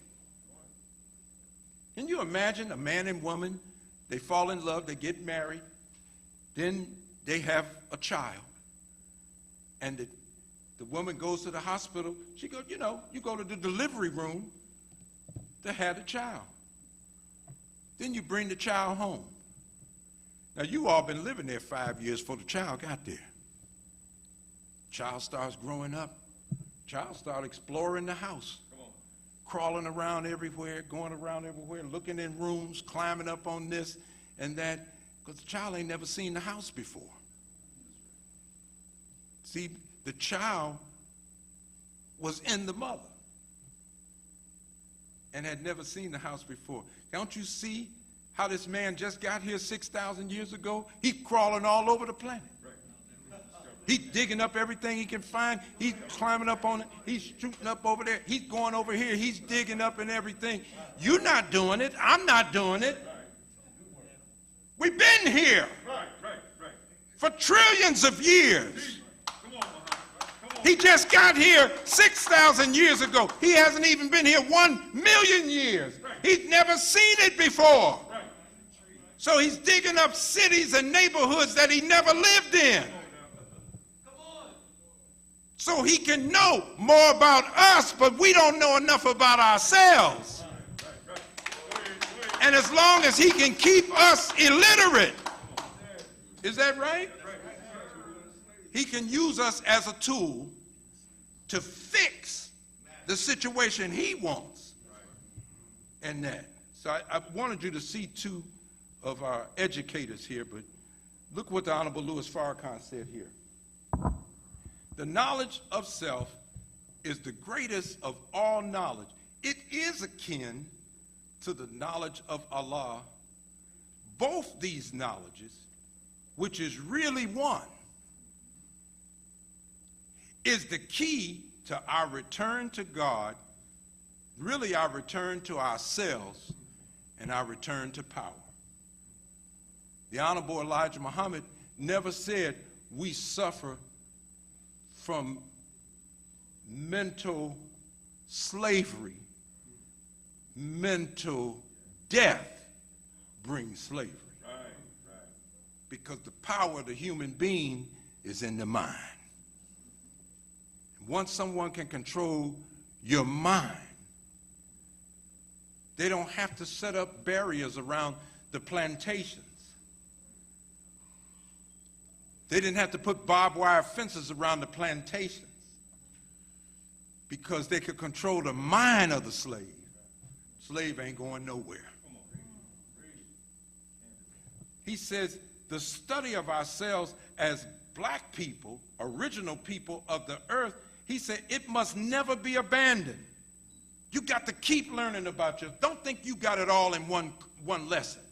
Can you imagine a man and woman, they fall in love, they get married, then they have a child. And the woman goes to the hospital. She goes, you go to the delivery room to have the child. Then you bring the child home. Now, you all been living there 5 years before the child got there. Child starts growing up. Child starts exploring the house, crawling around everywhere, going around everywhere, looking in rooms, climbing up on this and that, because the child ain't never seen the house before. See, the child was in the mother and had never seen the house before. Don't you see how this man just got here 6,000 years ago? He's crawling all over the planet. He's digging up everything he can find. He's climbing up on it. He's shooting up over there. He's going over here. He's digging up and everything. You're not doing it. I'm not doing it. We've been here for trillions of years. He just got here 6,000 years ago. He hasn't even been here 1,000,000 years. He's never seen it before. So he's digging up cities and neighborhoods that he never lived in, so he can know more about us, but we don't know enough about ourselves. And as long as he can keep us illiterate, is that right? He can use us as a tool to fix the situation he wants. And that. So I wanted you to see two of our educators here, but look what the Honorable Louis Farrakhan said here. The knowledge of self is the greatest of all knowledge. It is akin to the knowledge of Allah. Both these knowledges, which is really one, is the key to our return to God, really our return to ourselves, and our return to power. The Honorable Elijah Muhammad never said we suffer from mental slavery. Mental death brings slavery. Because the power of the human being is in the mind. Once someone can control your mind, they don't have to set up barriers around the plantations. They didn't have to put barbed wire fences around the plantations because they could control the mind of the slave. Slave ain't going nowhere. He says the study of ourselves as black people, original people of the earth, he said it must never be abandoned. You got to keep learning about yourself. Don't think you got it all in one lesson.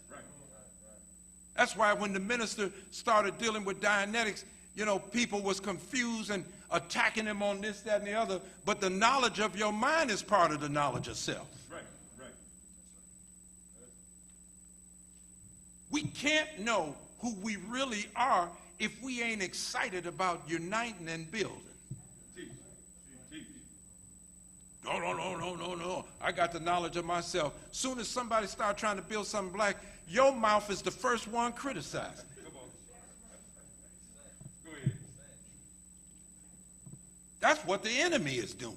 That's why when the minister started dealing with Dianetics, you know, people was confused and attacking him on this, that, and the other. But the knowledge of your mind is part of the knowledge of self. We can't know who we really are if we ain't excited about uniting and building. No. I got the knowledge of myself. Soon as somebody start trying to build something black, your mouth is the first one criticizing. That's what the enemy is doing.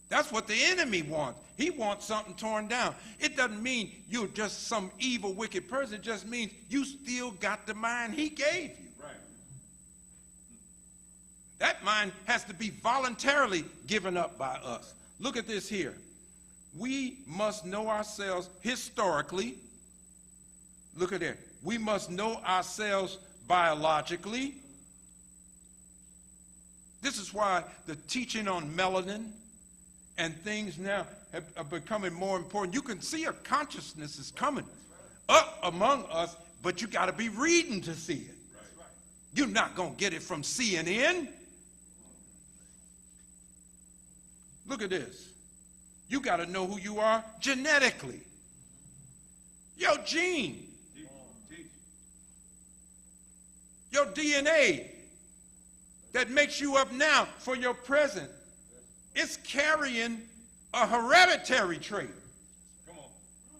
That's what the enemy wants. He wants something torn down. It doesn't mean you're just some evil, wicked person. It just means you still got the mind he gave you. That mind has to be voluntarily given up by us. Look at this here. We must know ourselves historically. Look at that. We must know ourselves biologically. This is why the teaching on melanin and things now are becoming more important. You can see a consciousness is coming up among us, but you got to be reading to see it. You're not going to get it from CNN. Look at this. You got to know who you are genetically. Your gene. Your DNA that makes you up now for your present. It's carrying a hereditary trait.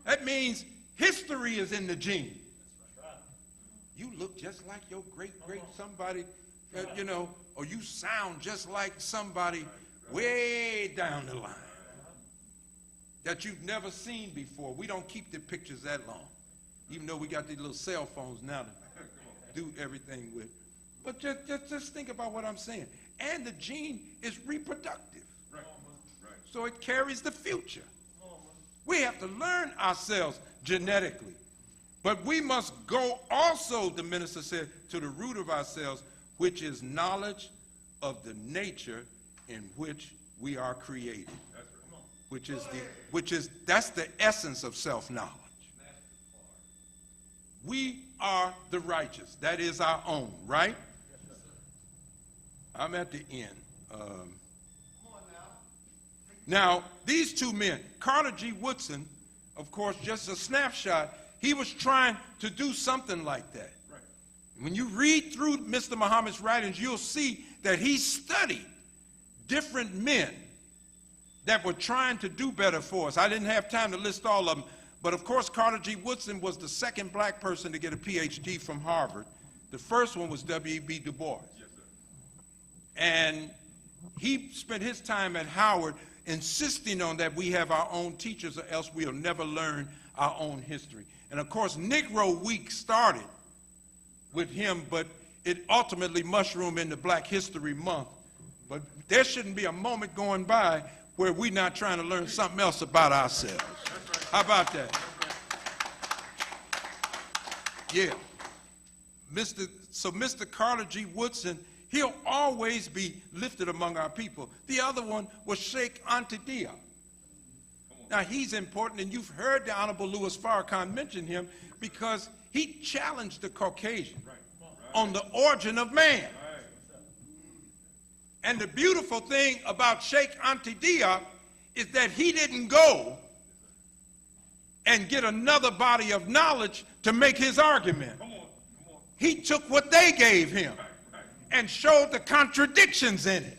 That means history is in the gene. You look just like your great somebody, you know, or you sound just like somebody way down the line that you've never seen before. We don't keep the pictures that long, even though we got these little cell phones now to do everything with. But just think about what I'm saying. And the gene is reproductive. So it carries the future. We have to learn ourselves genetically. But we must go also, the minister said, to the root of ourselves, which is knowledge of the nature in which we are created. That's the essence of self-knowledge. We are the righteous. That is our own, right? I'm at the end. Now, these two men, Carter G. Woodson, of course, just a snapshot. He was trying to do something like that. When you read through Mr. Muhammad's writings, you'll see that he studied different men that were trying to do better for us. I didn't have time to list all of them, but of course Carter G. Woodson was the second black person to get a PhD from Harvard. The first one was W.E.B. Du Bois. Yes, sir. And he spent his time at Howard insisting on that we have our own teachers or else we'll never learn our own history. And of course, Negro Week started with him, but it ultimately mushroomed into Black History Month. But there shouldn't be a moment going by where we're not trying to learn something else about ourselves. How about that? Yeah. Mr. Carter G. Woodson, he'll always be lifted among our people. The other one was Sheikh Anta Diop. Now, he's important, and you've heard the Honorable Louis Farrakhan mention him because he challenged the Caucasian on the origin of man. And the beautiful thing about Sheikh Anta Diop is that he didn't go and get another body of knowledge to make his argument. He took what they gave him and showed the contradictions in it.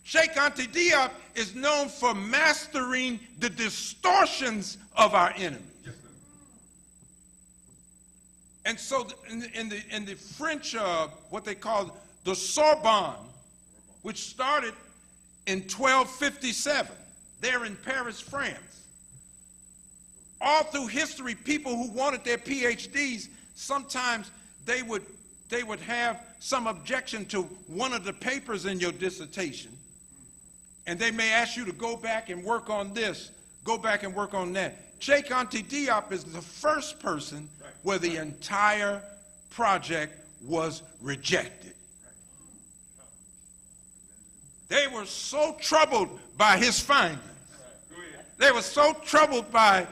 Sheikh Anta Diop is known for mastering the distortions of our enemies. And so in the French, what they call the Sorbonne, which started in 1257, there in Paris, France. All through history, people who wanted their PhDs, sometimes they would have some objection to one of the papers in your dissertation. And they may ask you to go back and work on this, go back and work on that. Sheikh Anta Diop is the first person where the entire project was rejected. They were so troubled by his findings. They were so troubled by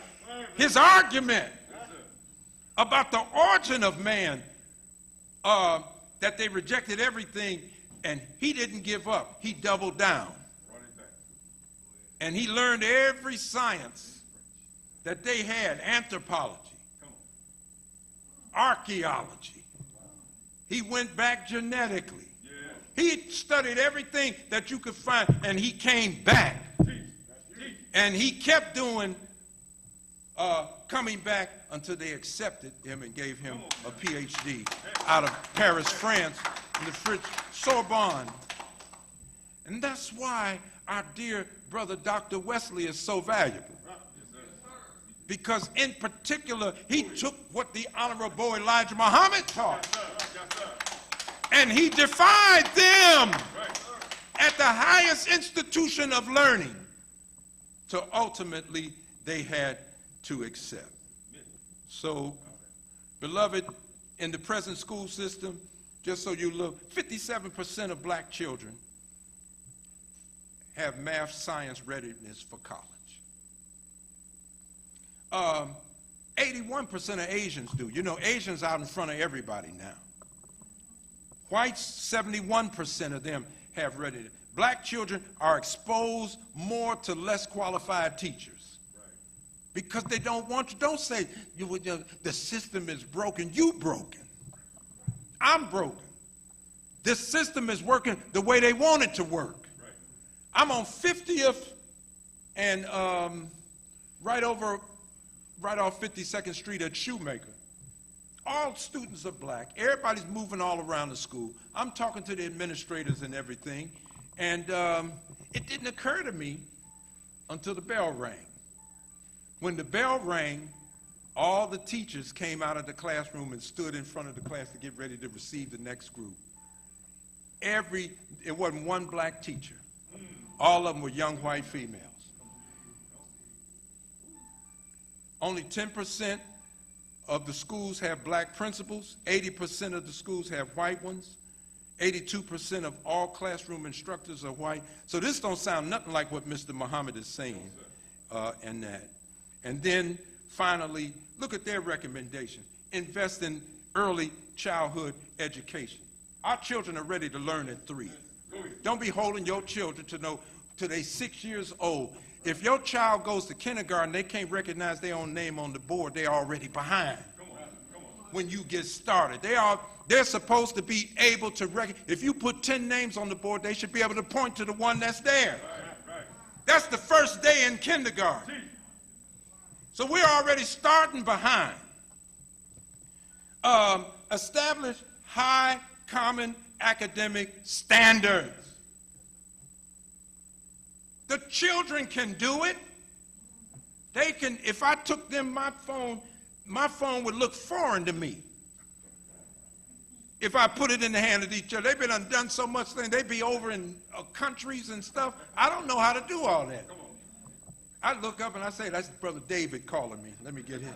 his argument about the origin of man that they rejected everything, and he didn't give up. He doubled down. And he learned every science that they had: anthropology, archaeology. He went back genetically. He studied everything that you could find, and he came back. And he kept doing, coming back until they accepted him and gave him a PhD out of Paris, France, in the French Sorbonne. And that's why our dear brother Dr. Wesley is so valuable. Because in particular, he took what the Honorable Elijah Muhammad taught, and he defied them at the highest institution of learning, so ultimately they had to accept. So, beloved, in the present school system, just so you look, 57% of black children have math science readiness for college. 81% of Asians do. You know, Asians out in front of everybody now. Whites, 71% of them have readiness. Black children are exposed more to less qualified teachers because they don't want you. Don't say the system is broken. You broken. I'm broken. This system is working the way they want it to work. I'm on 50th and right off 52nd Street at Shoemaker. All students are black. Everybody's moving all around the school. I'm talking to the administrators and everything, and it didn't occur to me until the bell rang. When the bell rang, all the teachers came out of the classroom and stood in front of the class to get ready to receive the next group. It wasn't one black teacher. All of them were young white females. Only 10% of the schools have black principals. 80% of the schools have white ones. 82% of all classroom instructors are white. So this don't sound nothing like what Mr. Muhammad is saying and that. And then finally, look at their recommendation. Invest in early childhood education. Our children are ready to learn at 3. Don't be holding your children to know till they're 6 years old If your child goes to kindergarten, they can't recognize their own name on the board, they're already behind. When you get started, they're supposed to be able to if you put 10 names on the board, they should be able to point to the one that's there. That's the first day in kindergarten. So we're already starting behind. Establish high common academic standards. The children can do it. They can, if I took them my phone would look foreign to me. If I put it in the hand of each other, they've been done so much things. They be over in countries and stuff. I don't know how to do all that. I look up and I say, that's Brother David calling me. Let me get him.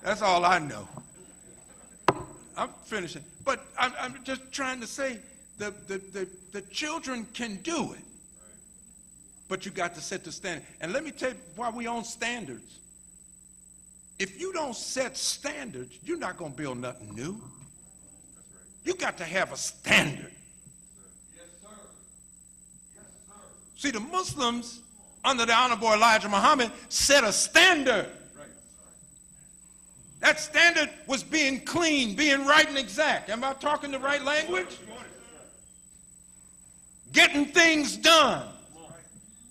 That's all I know. I'm finishing. But I'm just trying to say the children can do it. But you got to set the standard. And let me tell you why we own standards. If you don't set standards, you're not going to build nothing new. You got to have a standard. Yes, sir. Yes, sir. See, the Muslims, under the Honorable Elijah Muhammad, set a standard. That standard was being clean, being right and exact. Am I talking the right language? Getting things done.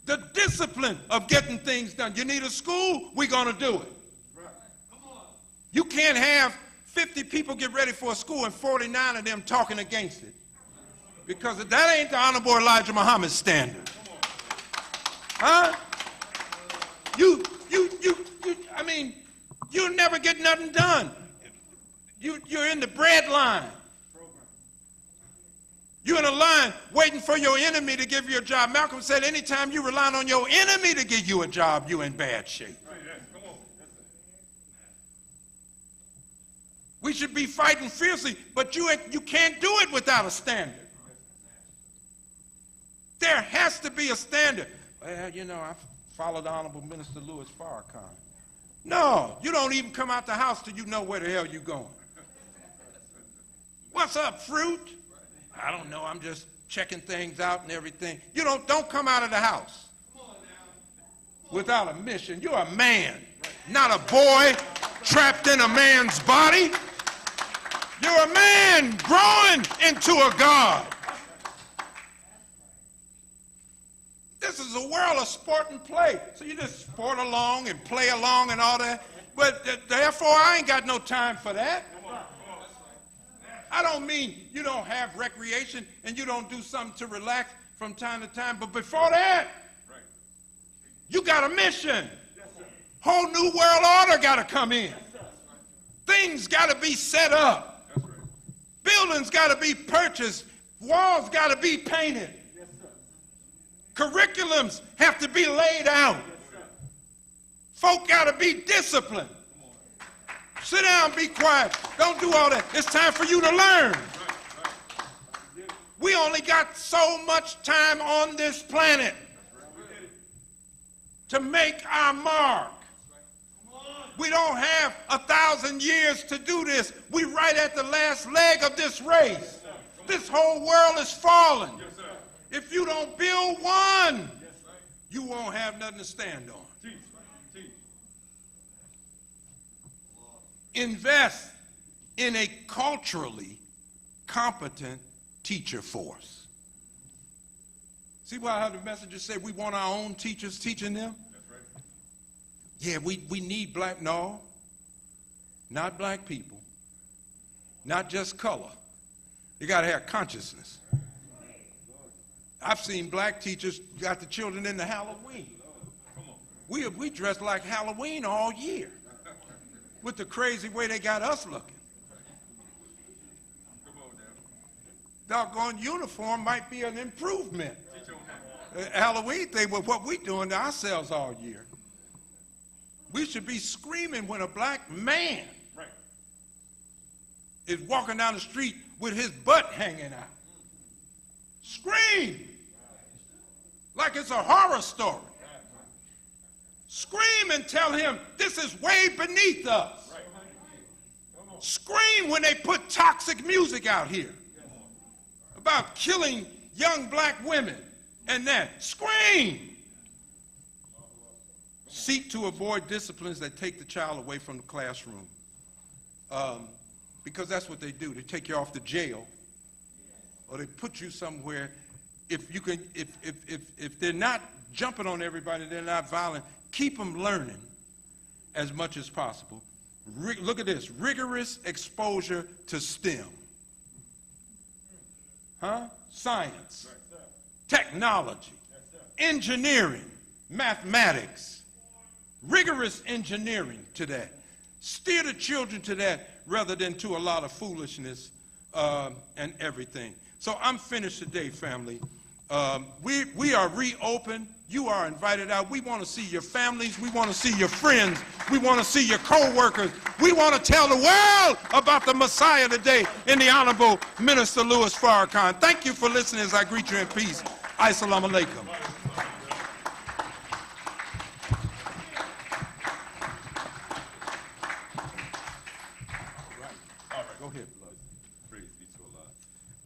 The discipline of getting things done. You need a school? We're going to do it. You can't have 50 people get ready for a school and 49 of them talking against it. Because that ain't the Honorable Elijah Muhammad standard. Huh? I mean, you'll never get nothing done. You're in the bread line. You're in a line waiting for your enemy to give you a job. Malcolm said anytime you rely on your enemy to give you a job, you're in bad shape. We should be fighting fiercely, but you can't do it without a standard. There has to be a standard. Well, you know, I follow the Honorable Minister Louis Farrakhan. No, you don't even come out the house till you know where the hell you're going. What's up, fruit? I don't know, I'm just checking things out and everything. You don't come out of the house without a mission. You're a man, not a boy trapped in a man's body. You're a man growing into a God. This is a world of sport and play. So you just sport along and play along and all that. But therefore, I ain't got no time for that. I don't mean you don't have recreation and you don't do something to relax from time to time. But before that, you got a mission. Whole new world order got to come in. Things got to be set up. Buildings got to be purchased. Walls got to be painted. Curriculums have to be laid out. Folk got to be disciplined. Sit down, be quiet. Don't do all that. It's time for you to learn. We only got so much time on this planet to make our mark. We don't have 1,000 years to do this. We're right at the last leg of this race. This whole world is falling. If you don't build one, you won't have nothing to stand on. Invest in a culturally competent teacher force. See how the messages say we want our own teachers teaching them? Yeah, we need black, no, not black people, not just color. You got to have consciousness. I've seen black teachers got the children into Halloween. We dress like Halloween all year with the crazy way they got us looking. Doggone uniform might be an improvement. Halloween thing with what we doing to ourselves all year. We should be screaming when a black man is walking down the street with his butt hanging out. Scream like it's a horror story. Scream and tell him this is way beneath us. Scream when they put toxic music out here about killing young black women and that. Scream. seek to avoid disciplines that take the child away from the classroom. Because that's what they do. They take you off to jail, or they put you somewhere. If they're not jumping on everybody, they're not violent, keep them learning as much as possible. Look at this, rigorous exposure to STEM. Science, technology, engineering, mathematics, rigorous engineering to that. Steer the children to that rather than to a lot of foolishness and everything. So I'm finished today, family. We are reopened. You are invited out. We want to see your families. We want to see your friends. We want to see your co-workers. We want to tell the world about the Messiah today in the Honorable Minister Louis Farrakhan. Thank you for listening as I greet you in peace. Assalamu alaikum.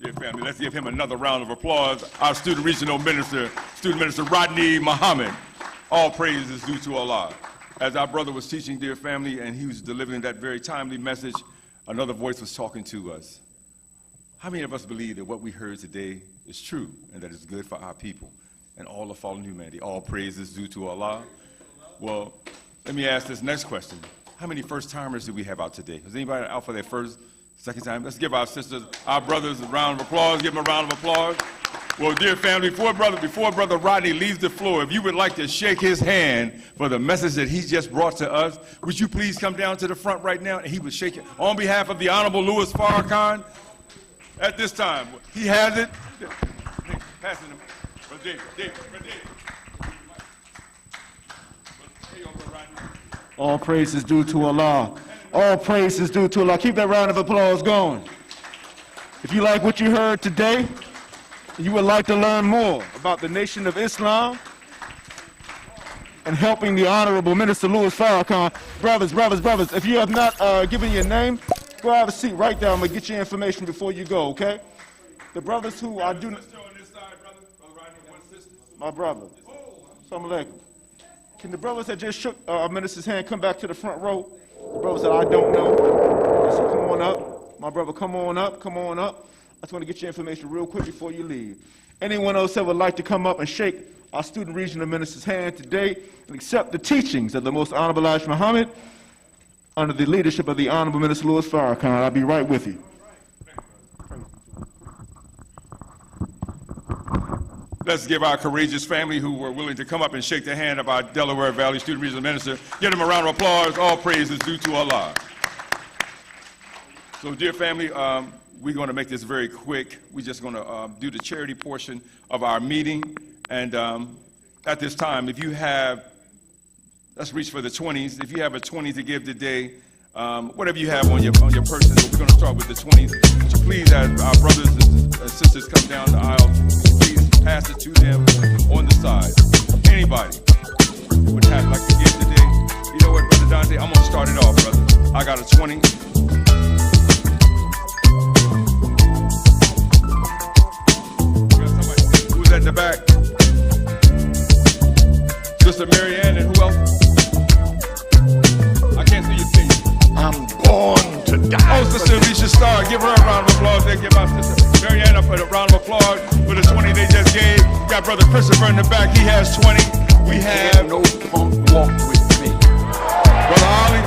Dear family, let's give him another round of applause. Our student regional minister, Student Minister Rodney Muhammad. All praise is due to Allah. As our brother was teaching, dear family, and he was delivering that very timely message, another voice was talking to us. How many of us believe that what we heard today is true and that it's good for our people and all of fallen humanity? All praise is due to Allah. Well, let me ask this next question. How many first-timers do we have out today? Is anybody out for their first, second time? Let's give our sisters, our brothers a round of applause. Give them a round of applause. Well, dear family, before Brother Rodney leaves the floor, if you would like to shake his hand for the message that he just brought to us, would you please come down to the front right now? And he would shake it on behalf of the Honorable Louis Farrakhan. At this time, he has it. Passing him. Brother David. All praise is due to Allah. All praise is due to Allah. Keep that round of applause going. If you like what you heard today, you would like to learn more about the Nation of Islam and helping the Honorable Minister Louis Farrakhan. Brothers, if you have not given your name, go have a seat right there. I'm going to get your information before you go, okay? The brothers who I do... My brother. Assalamu alaikum. Can the brothers that just shook our minister's hand come back to the front row? The brothers that I don't know. So come on up. My brother, come on up. I just want to get your information real quick before you leave. Anyone else that would like to come up and shake our student regional minister's hand today and accept the teachings of the Most Honorable Elijah Muhammad under the leadership of the Honorable Minister Louis Farrakhan, I'll be right with you. Let's give our courageous family who were willing to come up and shake the hand of our Delaware Valley Student Regional Minister. Give them a round of applause. All praise is due to Allah. So, dear family, we're going to make this very quick. We're just going to do the charity portion of our meeting. And at this time, if you have, let's reach for the 20s. If you have a 20 to give today, whatever you have on your person, we're going to start with the 20s. Would you please, as our brothers and sisters come down the aisle, please pass it to them on the side. Anybody would have like to give today? You know what, Brother Dante? I'm going to start it off, brother. I got a 20. Who's at the back? Sister Mary Ann, and who else? I can't see your face. I'm born to die. Oh, Sister Alicia Starr, give her a round of applause. They give our Sister Mary Ann a round of applause for the 20 they just gave. We got Brother Christopher in the back. He has 20. We have no punk walk with me. Brother Ollie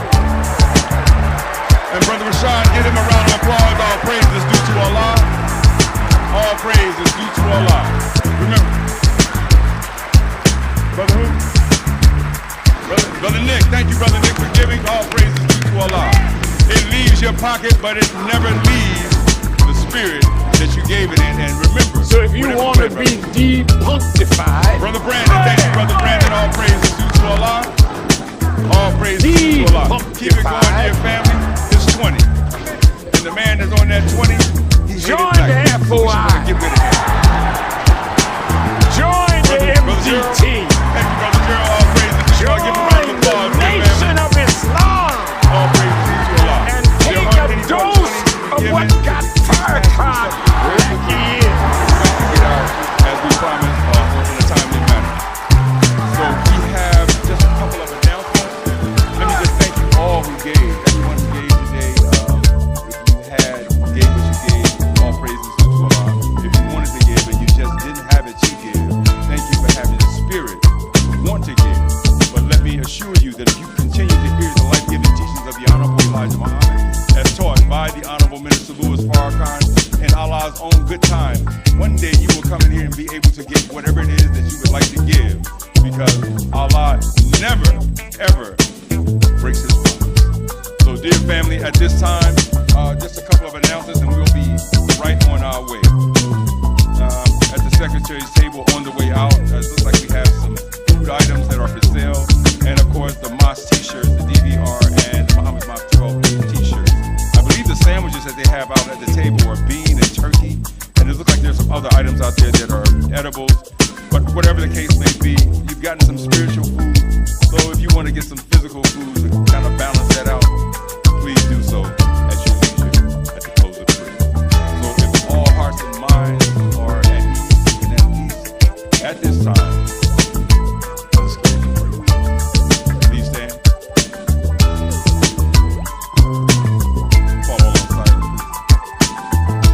and Brother Rashad. Give him a round of applause. All praise is due to Allah. All praise is due to Allah. Remember, Brother who? Brother Nick. Thank you, Brother Nick, for giving. All praise is due to Allah. It leaves your pocket, but it never leaves the spirit that you gave it in. And remember, So if you want to be depunctified, Brother Brandon, thank you, Brother Brandon. All praise is due to Allah. All praise is due to Allah. Keep it going, dear family. It's 20. And the man that's on that 20, he's join headed back. the FOI. Get rid of him. join the MDT, Thank you, Brother Gerald. All praise is due to Allah. Give him a round join of the applause, dear Nation family. of Islam, All praise is due to Allah. and take a dose of what got Farrakhan like he is. Get out as we promised in a timely manner. So we have just a couple of own good time, one day you will come in here and be able to get whatever it is that you would like to give, because Allah never, ever breaks his promise. So dear family, at this time, just a couple of announcements and we'll be right on our way. At the secretary's table on the way out, it looks like we have some food items that are for sale, and of course the Mosque t-shirts, the DVR and Muhammad Mosque 12 t-shirts. I believe the sandwiches that they have out at the table are bean and turkey, and it looks like there's some other items out there that are edibles, but whatever the case may be, you've gotten some spiritual food, so if you want to get some physical food,